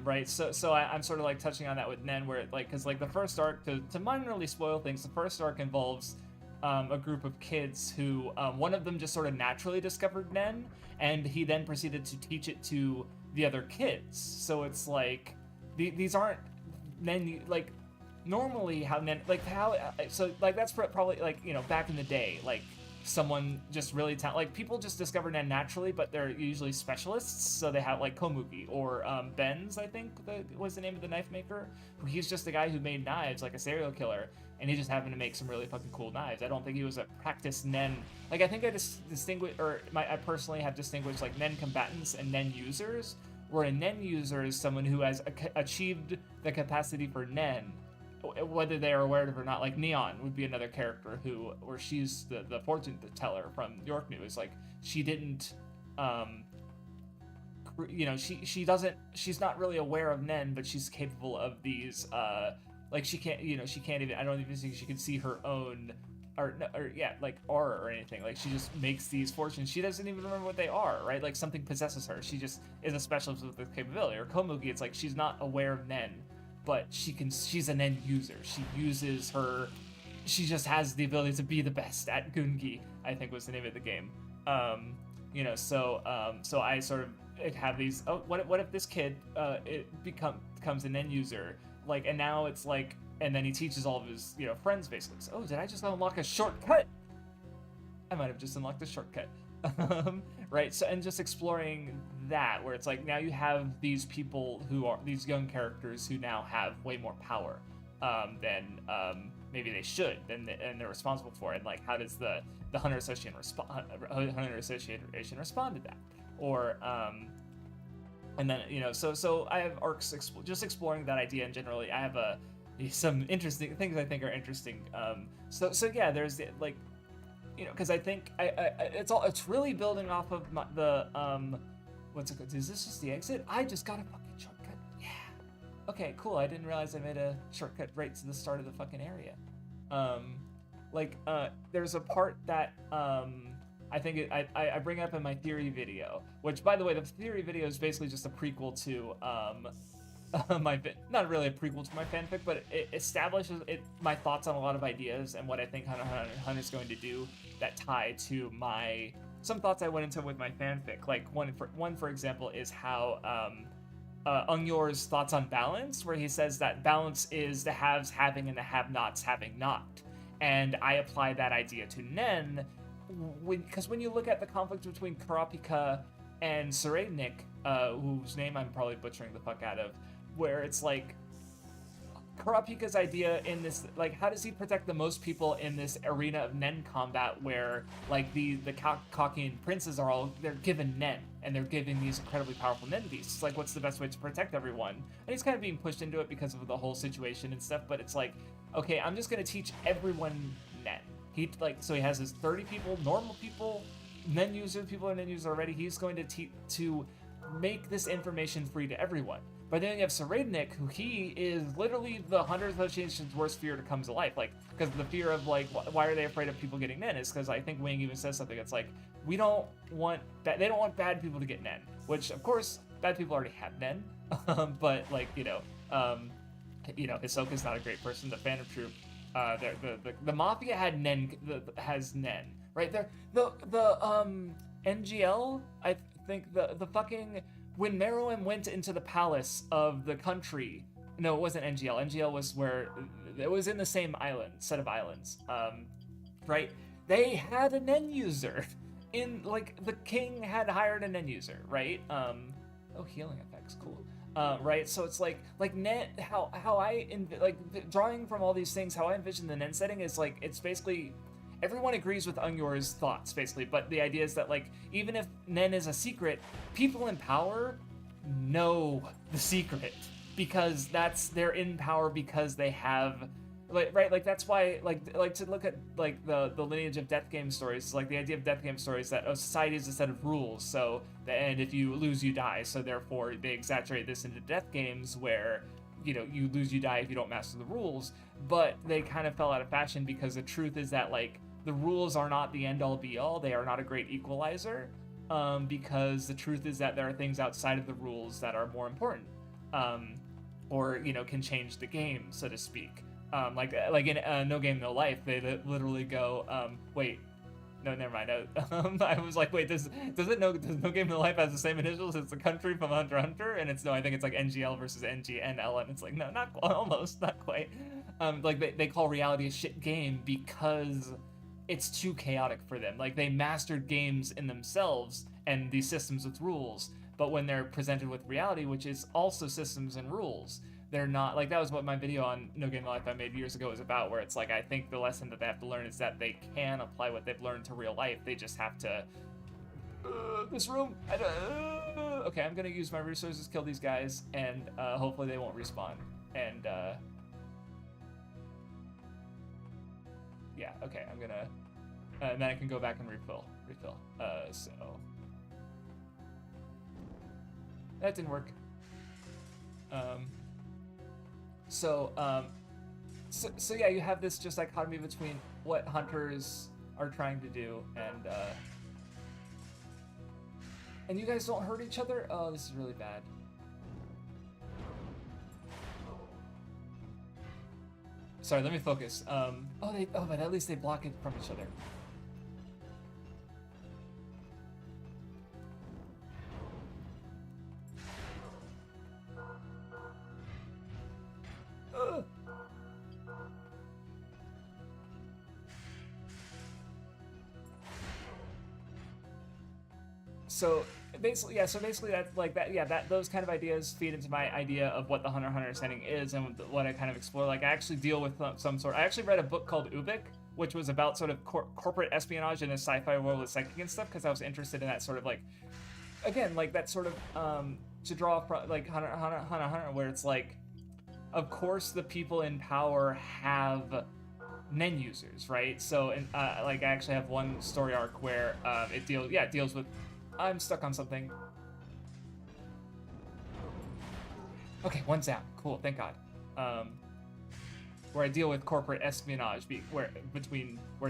Right. So I'm sort of like touching on that with Nen, where because like the first arc, to minorly spoil things, the first arc involves a group of kids who one of them just sort of naturally discovered Nen, and he then proceeded to teach it to the other kids. So it's like these aren't Nen like normally how Nen so like that's probably like back in the day like. Someone just really like people just discover Nen naturally, but they're usually specialists, so they have like Komugi or Benz, I think was the name of the knife maker. He's just a guy who made knives, like a serial killer, and he just happened to make some really fucking cool knives. I don't think he was a practiced Nen. Like I think I I personally have distinguished like Nen combatants and Nen users, where a Nen user is someone who has achieved the capacity for Nen, whether they are aware of it or not. Like Neon would be another character where she's the fortune teller from York News. Like she didn't, she's not really aware of Nen, but she's capable of these. Like she can't even. I don't even think she can see her own, like aura or anything. Like she just makes these fortunes. She doesn't even remember what they are, right? Like something possesses her. She just is a specialist with this capability. Or Komugi, it's like she's not aware of Nen, but she's an end user. She just has the ability to be the best at Gungi, I think was the name of the game. So I sort of have these, what if this kid becomes an end user, like, and now it's like, and then he teaches all of his friends basically. So, did I just unlock a shortcut? I might have just unlocked a shortcut. Right, so and just exploring that, where it's like now you have these people who are these young characters who now have way more power than maybe they should, and they're responsible for it. And like, how does the Hunter Association responded that, or and then so I have arcs just exploring that idea, and generally I have some interesting things I think are interesting. So yeah, there's like, because I think it's really building off of the what's it called? Is this just the exit? I just got a fucking shortcut. Yeah. Okay, cool. I didn't realize I made a shortcut right to the start of the fucking area. There's a part that I think I bring up in my theory video, which, by the way, the theory video is basically just a prequel to not really a prequel to my fanfic, but it establishes my thoughts on a lot of ideas and what I think Hunter's going to do that tie to some thoughts I went into with my fanfic. Like one for example is how Ungyor's thoughts on balance, where he says that balance is the haves having and the have-nots having not. And I apply that idea to Nen, because when you look at the conflict between Karapika and Serednik, whose name I'm probably butchering the fuck out of, where it's like, Karapika's idea in this, like, how does he protect the most people in this arena of Nen combat where, like, the Kakian princes they're given Nen, and they're given these incredibly powerful Nen beasts. It's like, what's the best way to protect everyone? And he's kind of being pushed into it because of the whole situation and stuff, but it's like, okay, I'm just gonna teach everyone Nen. So he has his 30 people, normal people, Nen users, people are Nen users already. He's going to make this information free to everyone. But then you have Serednik, who he is literally the Hunter Association's worst fear to come to life. Like, because the fear of, like, why are they afraid of people getting Nen? Is because I think Wing even says something. It's like, they don't want bad people to get Nen. Which, of course, bad people already have Nen. But, like, Hisoka's not a great person. The Phantom Troop, the Mafia has Nen, right? The NGL, I think the fucking, when Meruem went into the palace of the country, no, it wasn't NGL. NGL was where it was in the same set of islands, right? They had a Nen user like, the king had hired a Nen user, right? Oh, healing effects, cool. Right, so it's like Nen, how I drawing from all these things, how I envision the Nen setting is like, it's basically, everyone agrees with Ungyor's thoughts, basically, but the idea is that, like, even if Nen is a secret, people in power know the secret, because they're in power because they have, right, like, that's why, like to look at, like, the lineage of death game stories, like, the idea of death game stories that society is a set of rules, so, and if you lose, you die, so therefore they exaggerate this into death games where, you lose, you die if you don't master the rules, but they kind of fell out of fashion because the truth is that, like, the rules are not the end-all be-all. They are not a great equalizer, because the truth is that there are things outside of the rules that are more important, or can change the game, so to speak. Like in No Game No Life, they literally go, wait, no, never mind. I was like, wait, does No Game No Life has the same initials as the country from Hunter x Hunter? And it's no, I think it's like NGL versus NGNL, and it's like, no, not almost, not quite. Like they call reality a shit game because it's too chaotic for them. Like, they mastered games in themselves and these systems with rules, but when they're presented with reality, which is also systems and rules, they're not, like, that was what my video on No Game No Life I made years ago was about, where it's like, I think the lesson that they have to learn is that they can apply what they've learned to real life. They just have to, this room, okay, I'm gonna use my resources, kill these guys, and hopefully they won't respawn. And yeah, okay, I'm gonna, and then I can go back and refill. So that didn't work. So yeah, you have this just dichotomy between what hunters are trying to do, and you guys don't hurt each other? Oh, this is really bad. Sorry, let me focus. But at least they block it from each other. So basically, yeah. So basically, that's like that. Yeah, that those kind of ideas feed into my idea of what the Hunter x Hunter setting is and what I kind of explore. Like, I actually deal with some sort. I actually read a book called Ubik, which was about sort of corporate espionage in a sci-fi world with psychic and stuff, because I was interested in that sort of like, again, like that sort of to draw from like Hunter, where it's like, of course, the people in power have Nen users, right? So, like, I actually have one story arc where it deals with. I'm stuck on something. Okay, one's down. Cool, thank God. Where I deal with corporate espionage, where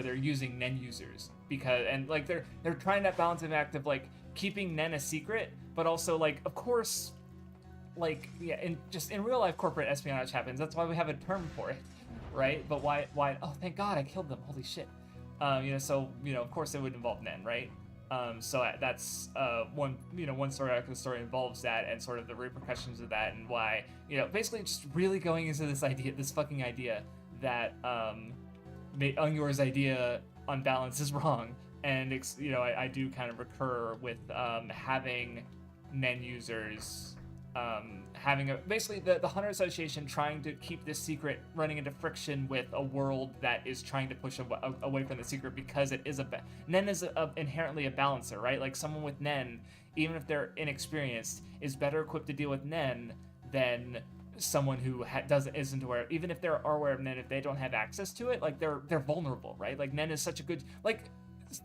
they're using Nen users, because and like they're trying that balancing act of like keeping Nen a secret, but also like, of course, like, yeah, in real life corporate espionage happens. That's why we have a term for it, right? But why? Oh, thank God, I killed them. Holy shit. So of course it would involve Nen, right? So that's one story arc of the story involves that and sort of the repercussions of that, and why, basically just really going into this fucking idea that Ungyor's idea on balance is wrong, and I do kind of recur with having Nen users, having basically the Hunter Association trying to keep this secret, running into friction with a world that is trying to push away from the secret, because it is Nen is inherently a balancer, right? Like, someone with Nen, even if they're inexperienced, is better equipped to deal with Nen than someone who isn't aware. Even if they're aware of Nen, if they don't have access to it, like they're vulnerable, right? Like, Nen is such a good, like,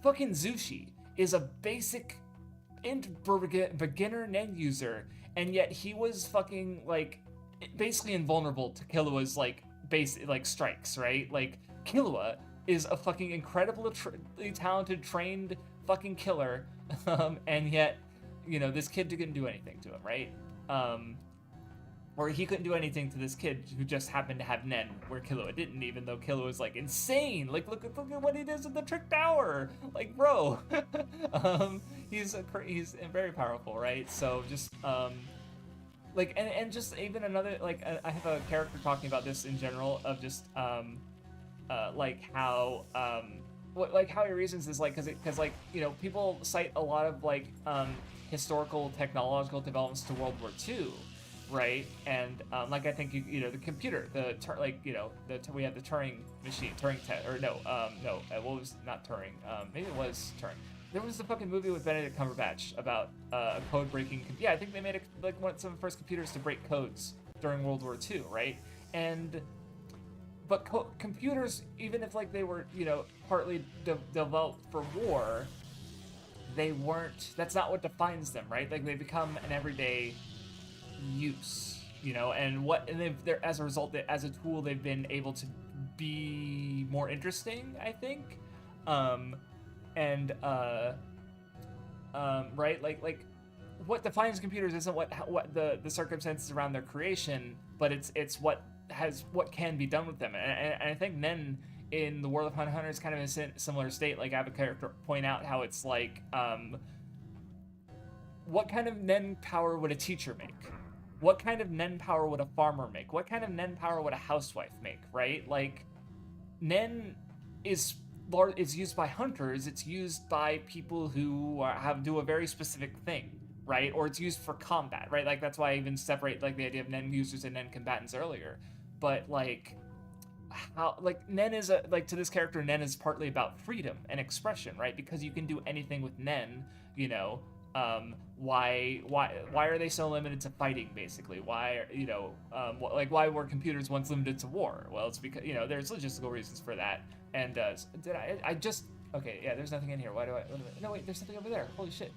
fucking Zushi is a basic beginner Nen user, and yet he was fucking like basically invulnerable to Killua's like strikes, right? Like, Killua is a fucking incredibly talented, trained fucking killer, and yet this kid couldn't do anything to him, right? Or he couldn't do anything to this kid who just happened to have Nen, where Killua didn't, even though Killua was like insane. Like, look at what he does with the Trick Tower. Like, bro, he's very powerful, right? So just like, and just even another, like, I have a character talking about this in general of just like how how he reasons this, like, because like people cite a lot of like historical technological developments to World War II. Right, and like, I think the computer, we have the Turing machine, what was not Turing? Maybe it was Turing. There was the fucking movie with Benedict Cumberbatch about a code breaking. Yeah, I think they made some of the first computers to break codes during World War II, right? But computers, even if like they were partly developed for war, they weren't. That's not what defines them, right? Like, they become an everyday use, and they're as a result, as a tool, they've been able to be more interesting, I think, right, like what defines computers isn't what the circumstances around their creation, but it's what can be done with them, and I think Nen in the world of Hunter x Hunter is kind of in a similar state. Like, I have a character point out how it's like, what kind of Nen power would a teacher make? What kind of Nen power would a farmer make? What kind of Nen power would a housewife make, right? Like, Nen is used by hunters. It's used by people who do a very specific thing, right? Or it's used for combat, right? Like, that's why I even separate like the idea of Nen users and Nen combatants earlier. But like, how, like, Nen is to this character, Nen is partly about freedom and expression, right? Because you can do anything with Nen, why are they so limited to fighting, basically? Why why were computers once limited to war? Well, it's because there's logistical reasons for that. And okay, yeah, there's nothing in here. No, wait, there's something over there. Holy shit.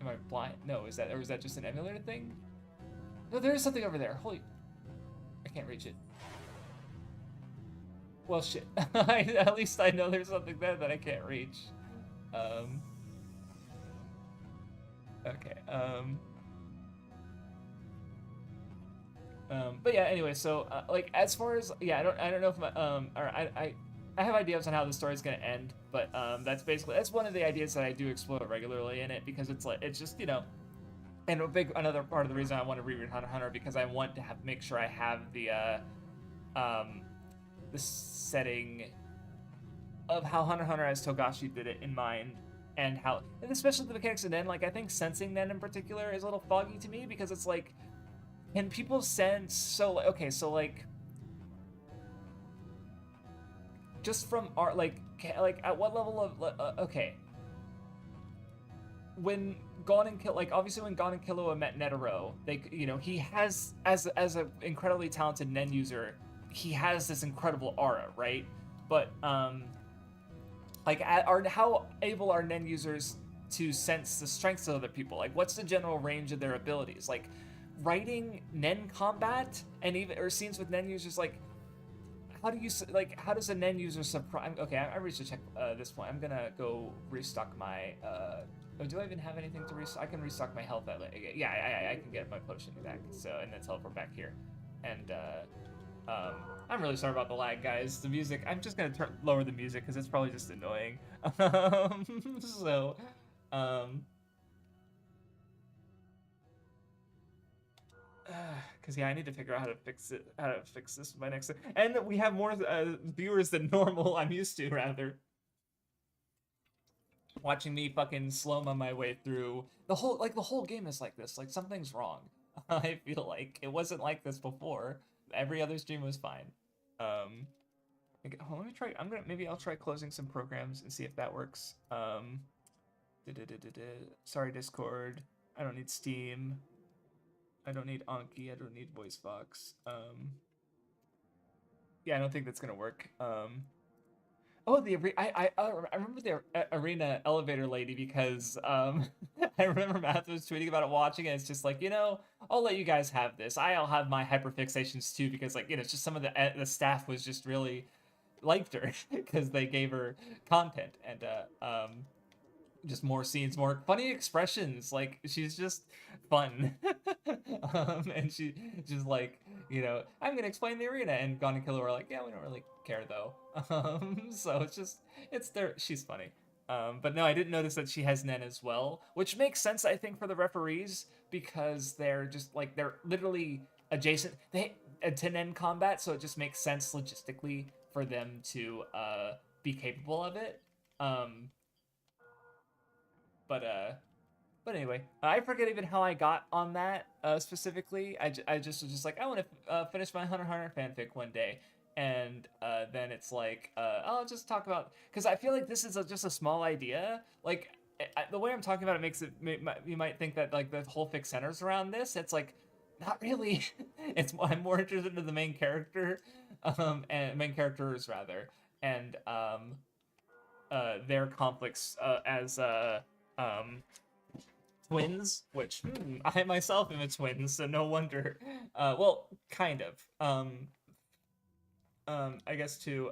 Am I blind? No, is that just an emulator thing? No, there is something over there. Holy, I can't reach it. Well, shit. At least I know there's something there that I can't reach. Okay. But yeah. Anyway, so like, as far as, yeah, I don't know if my or I have ideas on how the story's gonna end, but that's one of the ideas that I do explore regularly in it, because it's like, it's just and another part of the reason I want to reread Hunter x Hunter, because I want to make sure I have the setting of how Hunter x Hunter as Togashi did it in mind, and how, and especially the mechanics of Nen. Like I think sensing Nen in particular is a little foggy to me because it's like, can people sense? So okay, so like just from art, like at what level of okay, when Gon and Kill, like obviously when Gon and Killua met Netero, they, you know, he has, as a incredibly talented Nen user, he has this incredible aura, right? But like how able are Nen users to sense the strengths of other people? Like what's the general range of their abilities? Like writing Nen combat and even or scenes with Nen users, like how do you like how does a Nen user surprise? Okay, I reached to check this point. I'm gonna go restock my. Oh, do I even have anything to restock? I can restock my health. Yeah, I can get my potion back. So and then teleport back here, and I'm really sorry about the lag, guys. The music. I'm just gonna lower the music because it's probably just annoying. So, um, because yeah, I need to figure out how to fix it. How to fix this by next. And we have more viewers than normal. I'm used to rather. Watching me fucking slow-mo my way through the whole game is like this. Like something's wrong. I feel like it wasn't like this before. Every other stream was fine. Okay, let me try. Maybe I'll try closing some programs and see if that works. Sorry, Discord. I don't need Steam. I don't need Anki. I don't need VoiceFox. Yeah, I don't think that's gonna work. Oh, I remember the arena elevator lady because I remember Math was tweeting about it watching, and it's just like, you know, I'll let you guys have this. I'll have my hyperfixations too because, like, you know, it's just some of the staff was just really liked her because they gave her content and just more scenes, more funny expressions. Like she's just fun, and she just like, you know, I'm gonna explain the arena, and Gon and Killua are like, yeah, we don't really care though. So it's there. She's funny. But no, I didn't notice that she has Nen as well, which makes sense, I think, for the referees because they're just like they're literally adjacent to Nen combat, so it just makes sense logistically for them to be capable of it. Um, but anyway, I forget even how I got on that specifically. I just was just like, I want to finish my Hunter x Hunter fanfic one day, and then it's like I'll just talk about, because I feel like this is just a small idea. Like the way I'm talking about it makes it, you might think that like the whole fic centers around this. It's like not really. I'm more interested in the main character, and main characters rather, and their conflicts as twins, which I myself am a twin, so no wonder. Well, kind of. I guess to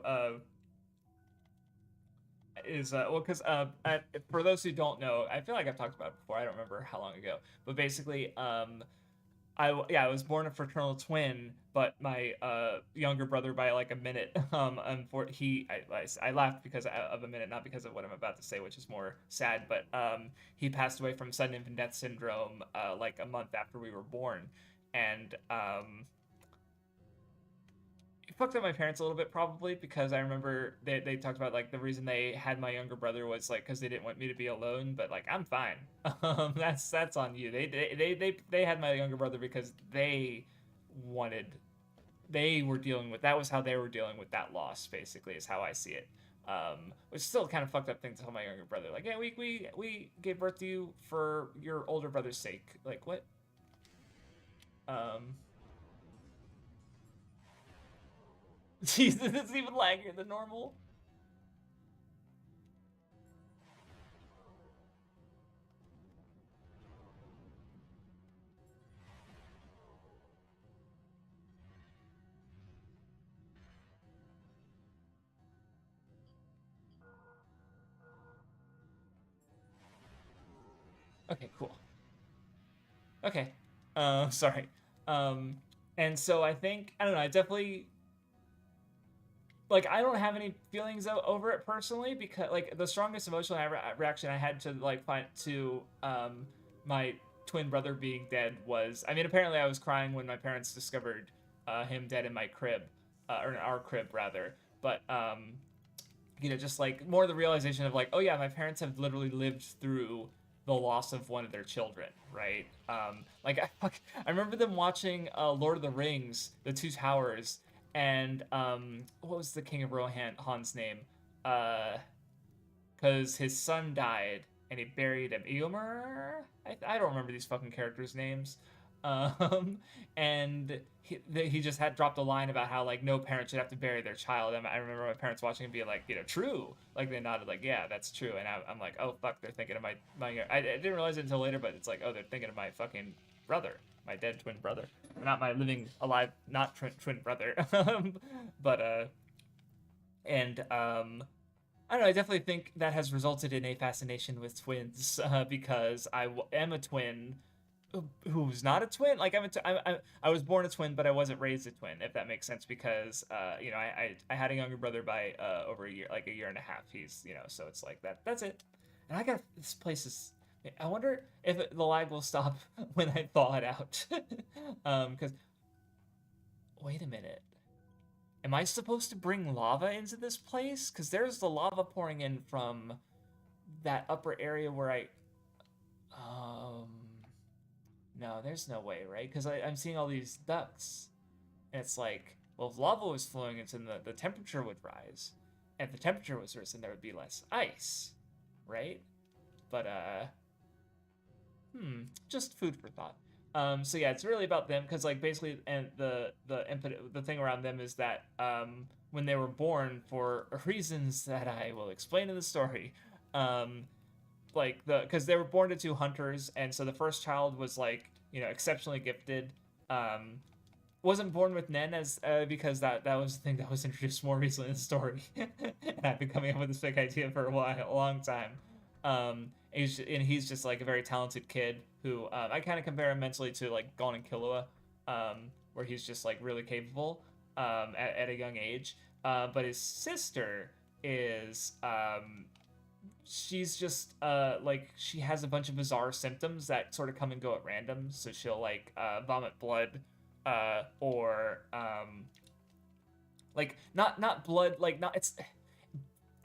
is well, because for those who don't know, I feel like I've talked about it before. I don't remember how long ago, but basically, I was born a fraternal twin, but my younger brother by like a minute. I laughed because of a minute, not because of what I'm about to say, which is more sad. But he passed away from sudden infant death syndrome like a month after we were born, and it fucked up my parents a little bit probably because I remember they talked about like the reason they had my younger brother was like because they didn't want me to be alone, but like I'm fine. That's on you. They had my younger brother because they were dealing with, that was how they were dealing with that loss, basically is how I see it. Which is still kind of fucked up thing to tell my younger brother, like, yeah, we gave birth to you for your older brother's sake. Like what? um Jesus, it's even laggier than normal. Okay, cool. Okay. Sorry. Um, and so I think, I don't know, I definitely, like, I don't have any feelings over it personally because, like, the strongest emotional reaction I had to, like, find to my twin brother being dead was, I mean, apparently I was crying when my parents discovered him dead in my crib, or in our crib rather. But you know, just like more the realization of like, oh yeah, my parents have literally lived through the loss of one of their children, right? Like I remember them watching Lord of the Rings, The Two Towers, and what was the King of Rohan's name? Because his son died and he buried him. Eomer? I don't remember these fucking characters' names. Um, and he just had dropped a line about how like no parent should have to bury their child. And I remember my parents watching and being like, you know, true. Like they nodded like, yeah, that's true. And I'm like, oh fuck, they're thinking of my. I didn't realize it until later, but it's like, oh, they're thinking of my fucking brother, my dead twin brother, not my living alive, not twin brother. But and I don't know. I definitely think that has resulted in a fascination with twins because am a twin who's not a twin. Like I was born a twin, but I wasn't raised a twin. If that makes sense, because you know I had a younger brother by over a year, like a year and a half. He's you know, so it's like that. That's it. And I got this place is. I wonder if the lag will stop when I thaw it out. Because wait a minute. Am I supposed to bring lava into this place? Because there's the lava pouring in from that upper area where I... Um... No, there's no way, right? Because I'm seeing all these ducts. And it's like, well, if lava was flowing into the temperature would rise. And if the temperature was risen, there would be less ice. Right? But, just food for thought. So yeah, it's really about them because like basically, and the thing around them is that when they were born, for reasons that I will explain in the story, like because they were born to two hunters, and so the first child was like you know exceptionally gifted. Wasn't born with Nen as because that was the thing that was introduced more recently in the story, and I've been coming up with this big idea for a long time. He's just like a very talented kid who I kind of compare him mentally to like Gon and Killua, where he's just like really capable at a young age. But his sister is she's just like she has a bunch of bizarre symptoms that sort of come and go at random. So she'll like vomit blood or like not blood like not it's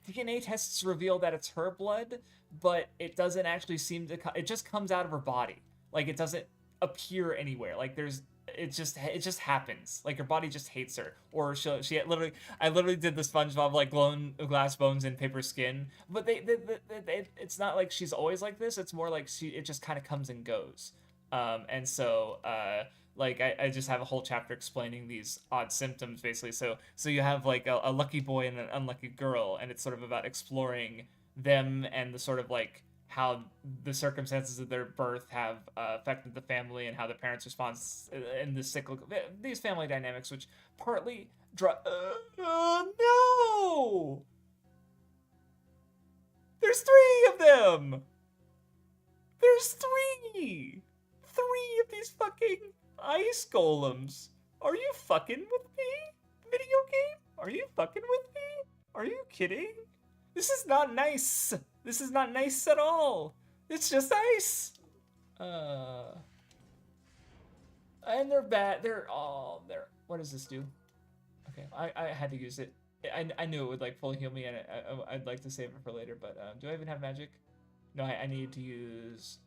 DNA tests reveal that it's her blood, but it doesn't actually seem to. It just comes out of her body. Like it doesn't appear anywhere. Like it just happens. Like her body just hates her, or she literally. I literally did the SpongeBob like glowing glass bones and paper skin, but it's not like she's always like this. It's more like it just kind of comes and goes. And so like I just have a whole chapter explaining these odd symptoms basically. So you have like a lucky boy and an unlucky girl, and it's sort of about exploring them and the sort of like how the circumstances of their birth have affected the family and how the parents respond in the cyclical these family dynamics, which partly no, there's three of them. There's three of these fucking ice golems. Are you fucking with me? Video game? Are you fucking with me? Are you kidding? This is not nice. This is not nice at all. It's just ice. And they're bad. They're what does this do? Okay, I had to use it. I knew it would like fully heal me, and I'd like to save it for later. But do I even have magic? No, I need to use.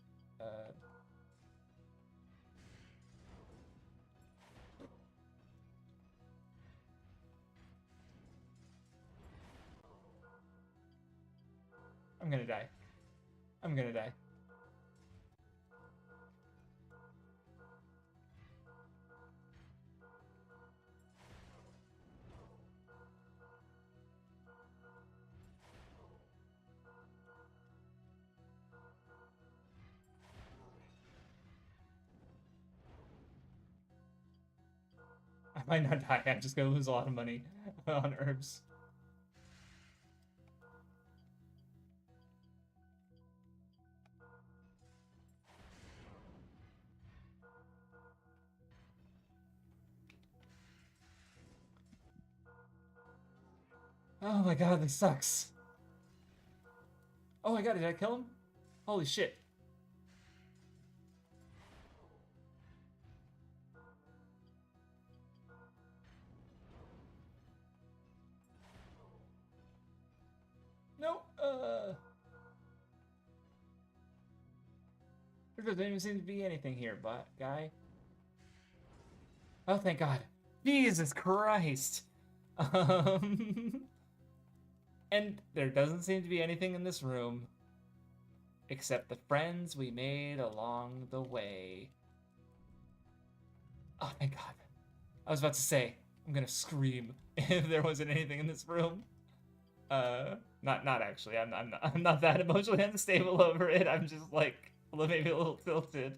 I'm gonna die. I'm gonna die. I might not die. I'm just gonna lose a lot of money on herbs. Oh my god, this sucks. Oh my god, did I kill him? Holy shit. There doesn't even seem to be anything here, but guy. Oh, thank God. Jesus Christ. And there doesn't seem to be anything in this room except the friends we made along the way. Oh, thank God. I was about to say, I'm gonna scream if there wasn't anything in this room. Not actually. I'm not that emotionally unstable over it. I'm just like maybe a little tilted.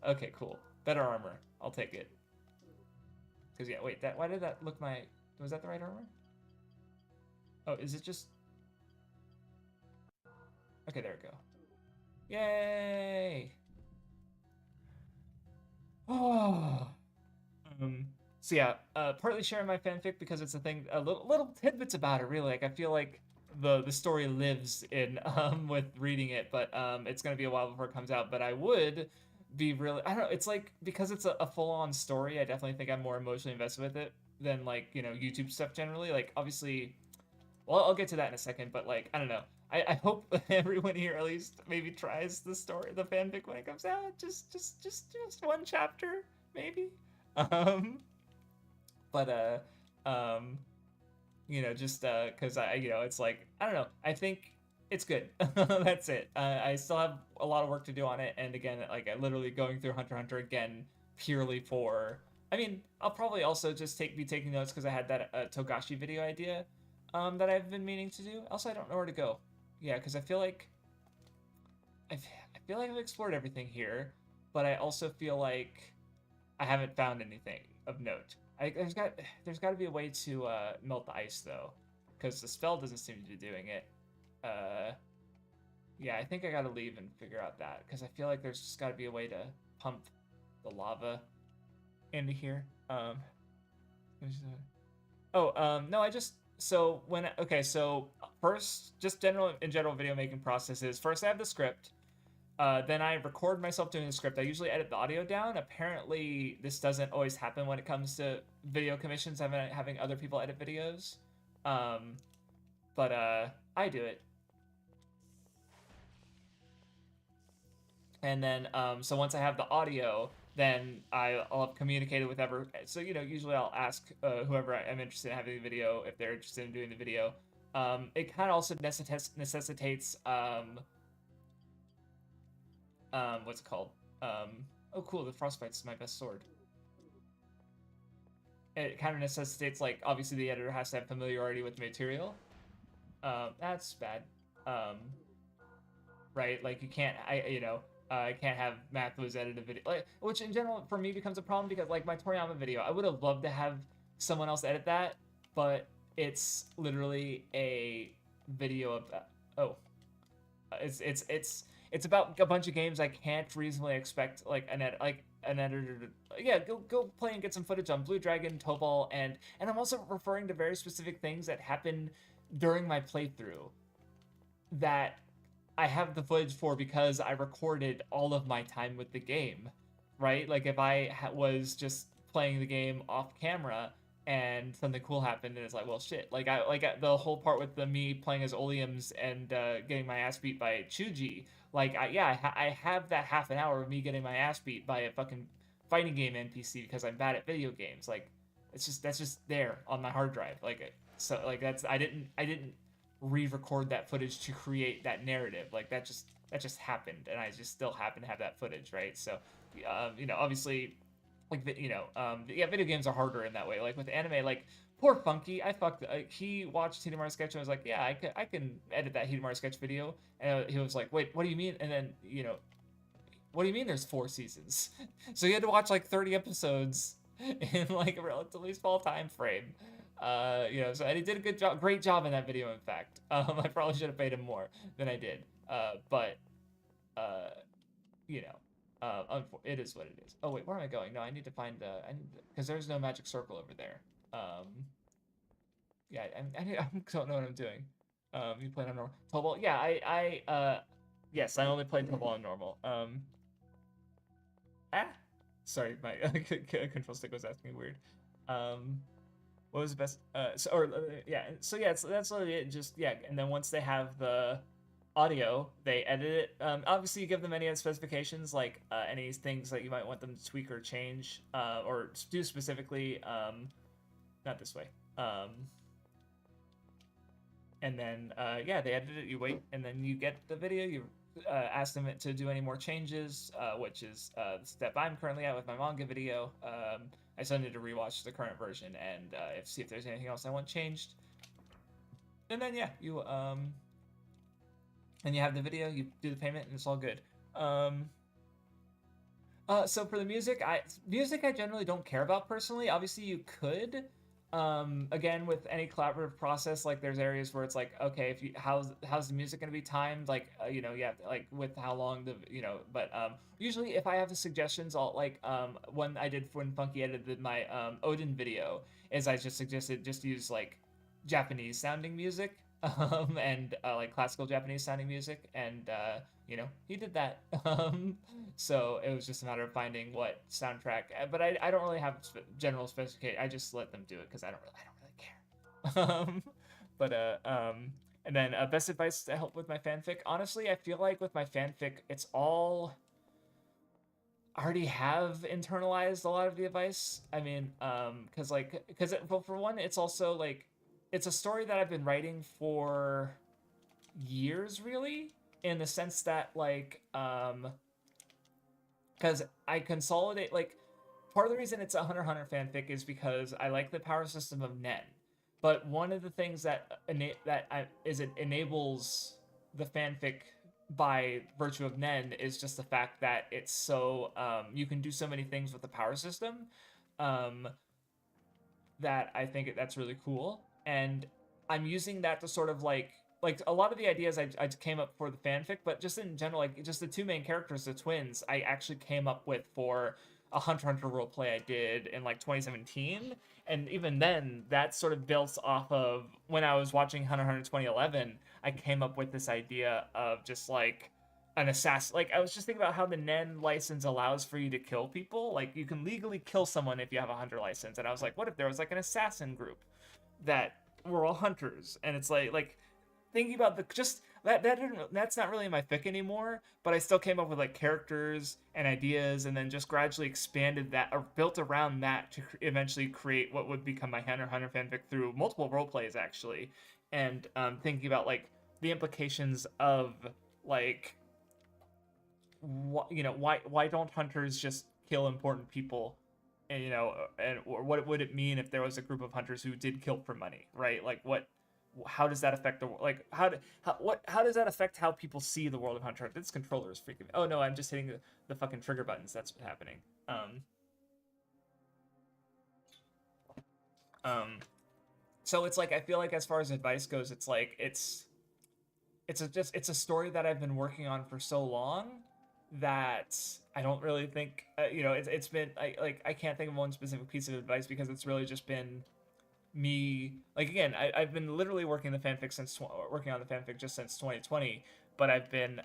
Okay, cool. Better armor. I'll take it. Cause yeah, wait. Why did that look my? Was that the right armor? Oh, is it just? Okay, there we go. Yay! Oh. So yeah, partly sharing my fanfic because it's a thing, little tidbits about it. Really, like I feel like the story lives in with reading it, but it's gonna be a while before it comes out. But I would be really, I don't know. It's like because it's a full on story. I definitely think I'm more emotionally invested with it than like YouTube stuff generally. Like obviously, well, I'll get to that in a second. But like I don't know. I hope everyone here at least maybe tries the fanfic when it comes out. Just one chapter maybe. Um, but um, just because it's like I don't know. I think it's good. That's it. I still have a lot of work to do on it, and again, like I literally going through Hunter x Hunter again purely for. I mean, I'll probably also just be taking notes because I had that Togashi video idea, that I've been meaning to do. Also, I don't know where to go. Yeah, because I feel like I've explored everything here, but I also feel like I haven't found anything of note. There's got to be a way to melt the ice though, because the spell doesn't seem to be doing it. Yeah, I think I gotta leave and figure out that because I feel like there's just got to be a way to pump the lava into here. No, I just so when okay, so first, just in general video making processes. First, I have the script. Then I record myself doing the script. I usually edit the audio down. Apparently, this doesn't always happen when it comes to video commissions. Having other people edit videos, but I do it. And then, so once I have the audio, then I'll have communicated with ever. So usually I'll ask whoever I'm interested in having the video if they're interested in doing the video. It kind of also necessitates what's it called? Oh, cool. The frostbite's my best sword. It kind of necessitates, like, obviously the editor has to have familiarity with the material. That's bad. Right? Like, you can't, I can't have Matt was edit a video, like, which in general for me becomes a problem because, like, my Toriyama video, I would have loved to have someone else edit that, but it's literally a video of that. Oh, it's about a bunch of games I can't reasonably expect like an editor to, yeah, go play and get some footage on Blue Dragon, Tobal, and I'm also referring to very specific things that happened during my playthrough that I have the footage for because I recorded all of my time with the game, right? Like if I was just playing the game off camera and something cool happened and it's like, well, shit, like the whole part with me playing as Oleums and getting my ass beat by Chuji, like I have that half an hour of me getting my ass beat by a fucking fighting game NPC because I'm bad at video games. Like that's just there on my hard drive. Like so like I didn't re-record that footage to create that narrative. Like that just happened, and I just still happen to have that footage, right? So obviously, like yeah, video games are harder in that way. Like with anime, like poor Funky, he watched Hidemaru Sketch and was like, yeah, I can edit that Hidemaru Sketch video, and he was like, wait, what do you mean? And then what do you mean there's 4 seasons? So he had to watch like 30 episodes in like a relatively small time frame. So and he did a great job in that video. In fact, I probably should have paid him more than I did. But it is what it is. Oh wait, where am I going? No, I need to find because there's no magic circle over there. Yeah, I don't know what I'm doing. You played on normal. Tobal, yeah, yes, I only played Tobal on normal. Sorry, my control stick was asking me weird. What was the best? So yeah, that's literally it. Just yeah, and then once they have the audio, they edit it. Obviously, you give them any other specifications, like any things that you might want them to tweak or change, or do specifically. Not this way. And then yeah, they edit it. You wait, and then you get the video. You ask them to do any more changes, which is the step I'm currently at with my manga video. I still need to rewatch the current version and see if there's anything else I want changed. And then yeah, you have the video, you do the payment, and it's all good. So for the music, I generally don't care about personally. Obviously, you could. Again, with any collaborative process, like there's areas where it's like, okay, if you how's the music gonna be timed? Like, you have to, like with how long the But usually if I have the suggestions, I'll like one I did when Funky edited my Odin video is I just suggested just use like Japanese sounding music and like classical Japanese sounding music, and he did that. So it was just a matter of finding what soundtrack. But I don't really have general specification. I just let them do it because I don't really care. But and then best advice to help with my fanfic. Honestly, I feel like with my fanfic, it's all I already have internalized a lot of the advice. I mean, well, for one, it's also like it's a story that I've been writing for years, really, in the sense that like because I consolidate like part of the reason it's a Hunter x Hunter fanfic is because I like the power system of Nen, but one of the things that it enables the fanfic by virtue of Nen is just the fact that it's so you can do so many things with the power system that I think that's really cool, and I'm using that to sort of like a lot of the ideas I came up for the fanfic, but just in general, like just the two main characters, the twins, I actually came up with for a Hunter x Hunter roleplay I did in like 2017, and even then, that sort of built off of when I was watching Hunter x Hunter 2011. I came up with this idea of just like an assassin. Like I was just thinking about how the Nen license allows for you to kill people. Like you can legally kill someone if you have a hunter license, and I was like, what if there was like an assassin group that were all hunters, and it's like thinking about the just that's not really my fic anymore, but I still came up with like characters and ideas, and then just gradually expanded that or built around that to eventually create what would become my Hunter x Hunter fanfic through multiple role plays actually, and thinking about like the implications of like why don't hunters just kill important people, and or what would it mean if there was a group of hunters who did kill for money, right? Like how does that affect the like how does that affect how people see the world of Hunter? This controller is freaking me. Oh no, I'm just hitting the fucking trigger buttons. That's what's happening. Um so it's like I feel like as far as advice goes, it's like it's a story that I've been working on for so long that I don't really think it's been I can't think of one specific piece of advice because it's really just been me. Like again, I've been literally working on the fanfic just since 2020, but I've been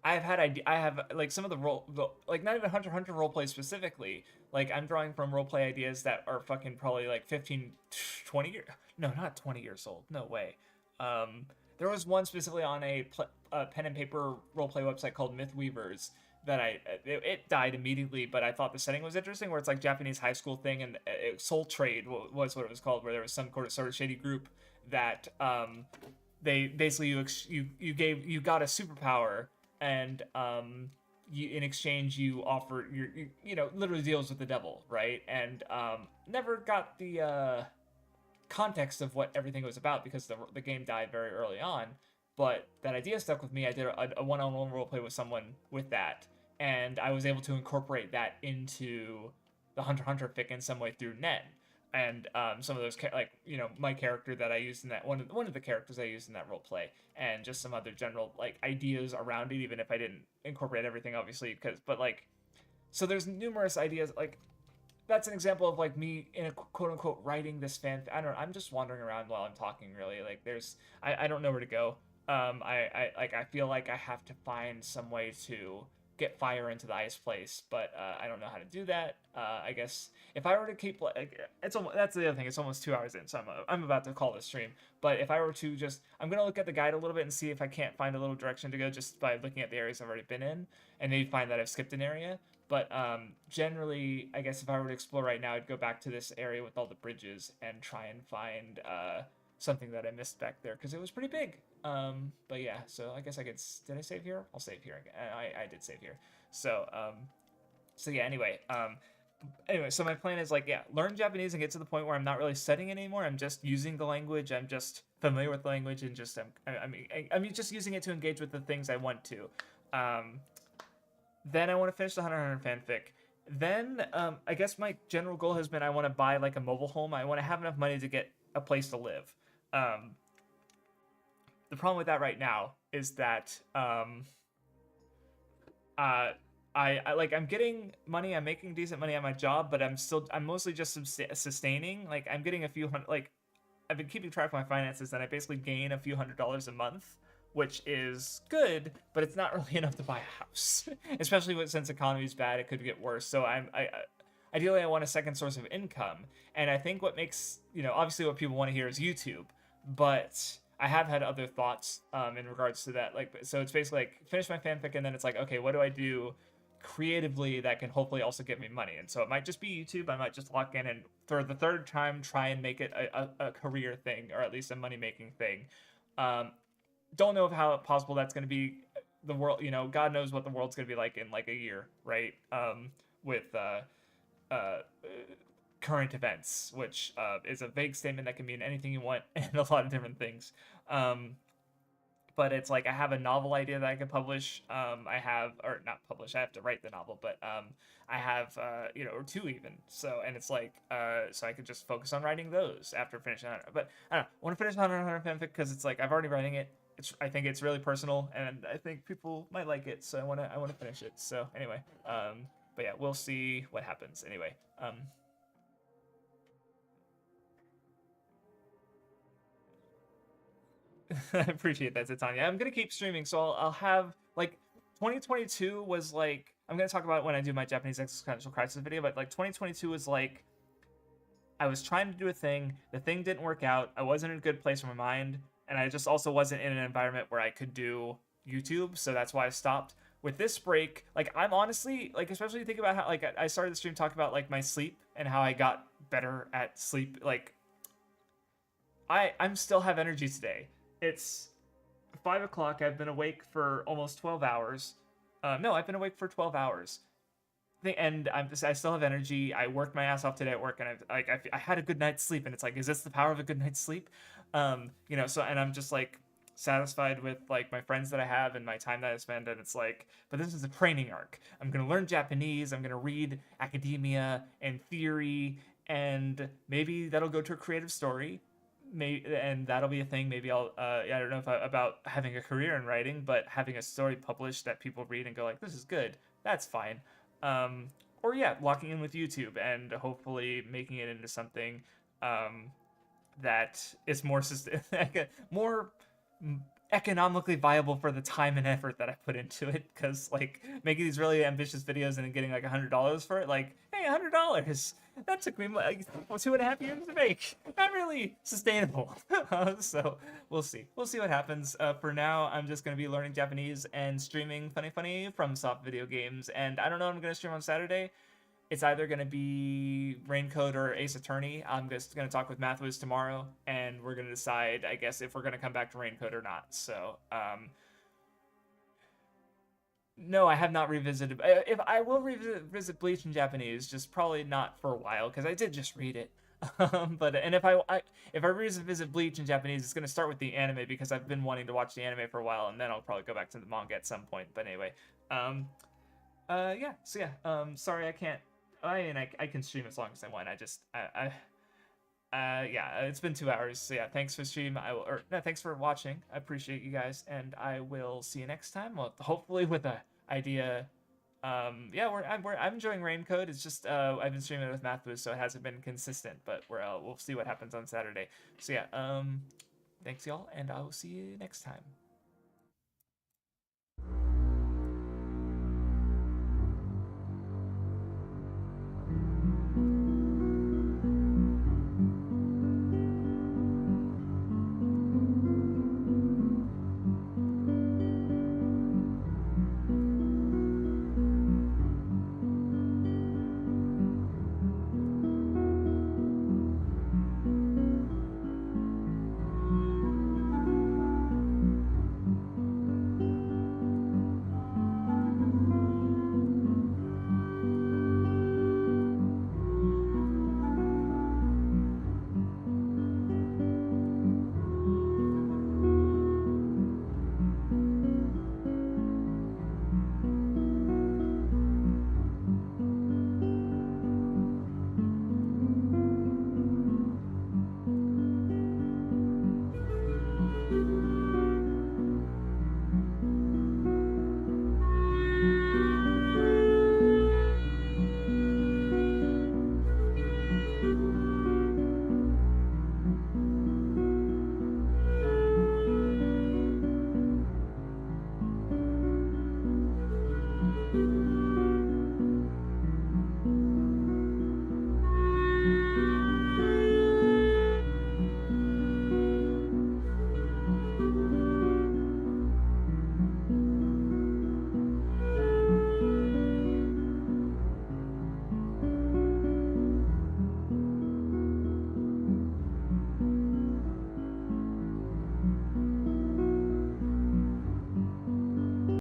I have like some of like not even Hunter x Hunter roleplay specifically. Like I'm drawing from roleplay ideas that are fucking probably like 15 20 years, no, not 20 years old, no way. There was one specifically on a pen and paper roleplay website called Mythweavers that it died immediately, but I thought the setting was interesting, where it's like Japanese high school thing, and Soul Trade was what it was called, where there was some sort of shady group that they basically you got a superpower, and in exchange you offer literally deals with the devil, right? And never got the context of what everything was about because the game died very early on, but that idea stuck with me. I did a one-on-one roleplay with someone with that, and I was able to incorporate that into the Hunter x Hunter fic in some way through Nen. And some of those my character that I used in that one of the characters I used in that roleplay, and just some other general like ideas around it, even if I didn't incorporate everything, obviously, so there's numerous ideas. Like that's an example of like me in a quote unquote writing this fan. I don't know, I'm just wandering around while I'm talking, really. Like I don't know where to go. I feel like I have to find some way to get fire into the ice place, but I don't know how to do that. I guess if I were to keep like it's almost, that's the other thing. It's almost 2 hours in, so I'm about to call this stream. But if I were to just, I'm gonna look at the guide a little bit and see if I can't find a little direction to go just by looking at the areas I've already been in, and maybe find that I've skipped an area. But generally, I guess if I were to explore right now, I'd go back to this area with all the bridges and try and find something that I missed back there because it was pretty big. But yeah, so I guess I could. Did I save here? I'll save here again. I did save here. So so yeah. Anyway, so my plan is like, yeah, learn Japanese and get to the point where I'm not really studying it anymore. I'm just using the language. I'm just familiar with the language and just I'm just using it to engage with the things I want to. Then I want to finish the Hunter x Hunter fanfic. Then I guess my general goal has been I want to buy like a mobile home. I want to have enough money to get a place to live. The problem with that right now is that I'm getting money, I'm making decent money at my job, but I'm mostly just sustaining. Like I'm getting a few hundred, like I've been keeping track of my finances, and I basically gain a few $100s a month, which is good, but it's not really enough to buy a house. Especially since the economy is bad, it could get worse. So ideally I want a second source of income, and I think what makes, obviously what people want to hear is YouTube, but I have had other thoughts in regards to that. Like, so it's basically like finish my fanfic, and then it's like, okay, what do I do creatively that can hopefully also get me money? And so it might just be YouTube. I might just lock in and for the third time try and make it a career thing, or at least a money making thing. Don't know how possible that's going to be. The world, God knows what the world's going to be like in like a year, right? With current events, which is a vague statement that can mean anything you want and a lot of different things. But it's like I have a novel idea that I could publish. I have, or not publish, I have to write the novel, but I have, or two even. So, and it's like, so I could just focus on writing those after finishing Hunter. But I don't know, I want to finish Hunter x Hunter fanfic because it's like I've already writing it. I think it's really personal, and I think people might like it. So I want to finish it. So anyway, but yeah, we'll see what happens. Anyway, I appreciate that, Titania. I'm gonna keep streaming, so I'll have like 2022 was like, I'm gonna talk about it when I do my Japanese existential crisis video, but like 2022 was like I was trying to do a thing, the thing didn't work out, I wasn't in a good place in my mind, and I just also wasn't in an environment where I could do YouTube, so that's why I stopped. With this break, like I'm honestly like, especially think about how like I started the stream talking about like my sleep and how I got better at sleep. Like I'm still have energy today. It's 5 o'clock. I've been awake for almost 12 hours. No, I've been awake for 12 hours. And I still have energy. I worked my ass off today at work, and I had a good night's sleep. And it's like, is this the power of a good night's sleep? So, and I'm just like satisfied with like my friends that I have and my time that I spend. And it's like, but this is a training arc. I'm gonna learn Japanese. I'm gonna read academia and theory, and maybe that'll go to a creative story. And that'll be a thing. Maybe I don't know about having a career in writing, but having a story published that people read and go like, this is good, that's fine. Or yeah, locking in with YouTube and hopefully making it into something that is more economically viable for the time and effort that I put into it. Because like making these really ambitious videos and getting like $100 for it, like, hey, $100, that took me like 2.5 years to make. Not really sustainable. So we'll see what happens. For now, I'm just gonna be learning Japanese and streaming funny from soft video games, and I don't know what I'm gonna stream on Saturday. It's either going to be Raincoat or Ace Attorney. I'm just going to talk with Mathwiz tomorrow, and we're going to decide, I guess, if we're going to come back to Raincoat or not. So, no, I have not revisited. If I will revisit Bleach in Japanese, just probably not for a while, because I did just read it. But if I revisit Bleach in Japanese, it's going to start with the anime, because I've been wanting to watch the anime for a while, and then I'll probably go back to the manga at some point. But anyway, yeah. So yeah, sorry I can't. I can stream as long as I want. Yeah, it's been 2 hours. So yeah, thanks for stream. Thanks for watching. I appreciate you guys, and I will see you next time. Well, hopefully with a idea. Yeah, I'm enjoying Raincoat. It's just I've been streaming it with Mathwiz, so it hasn't been consistent. But we'll see what happens on Saturday. So yeah, thanks y'all, and I will see you next time.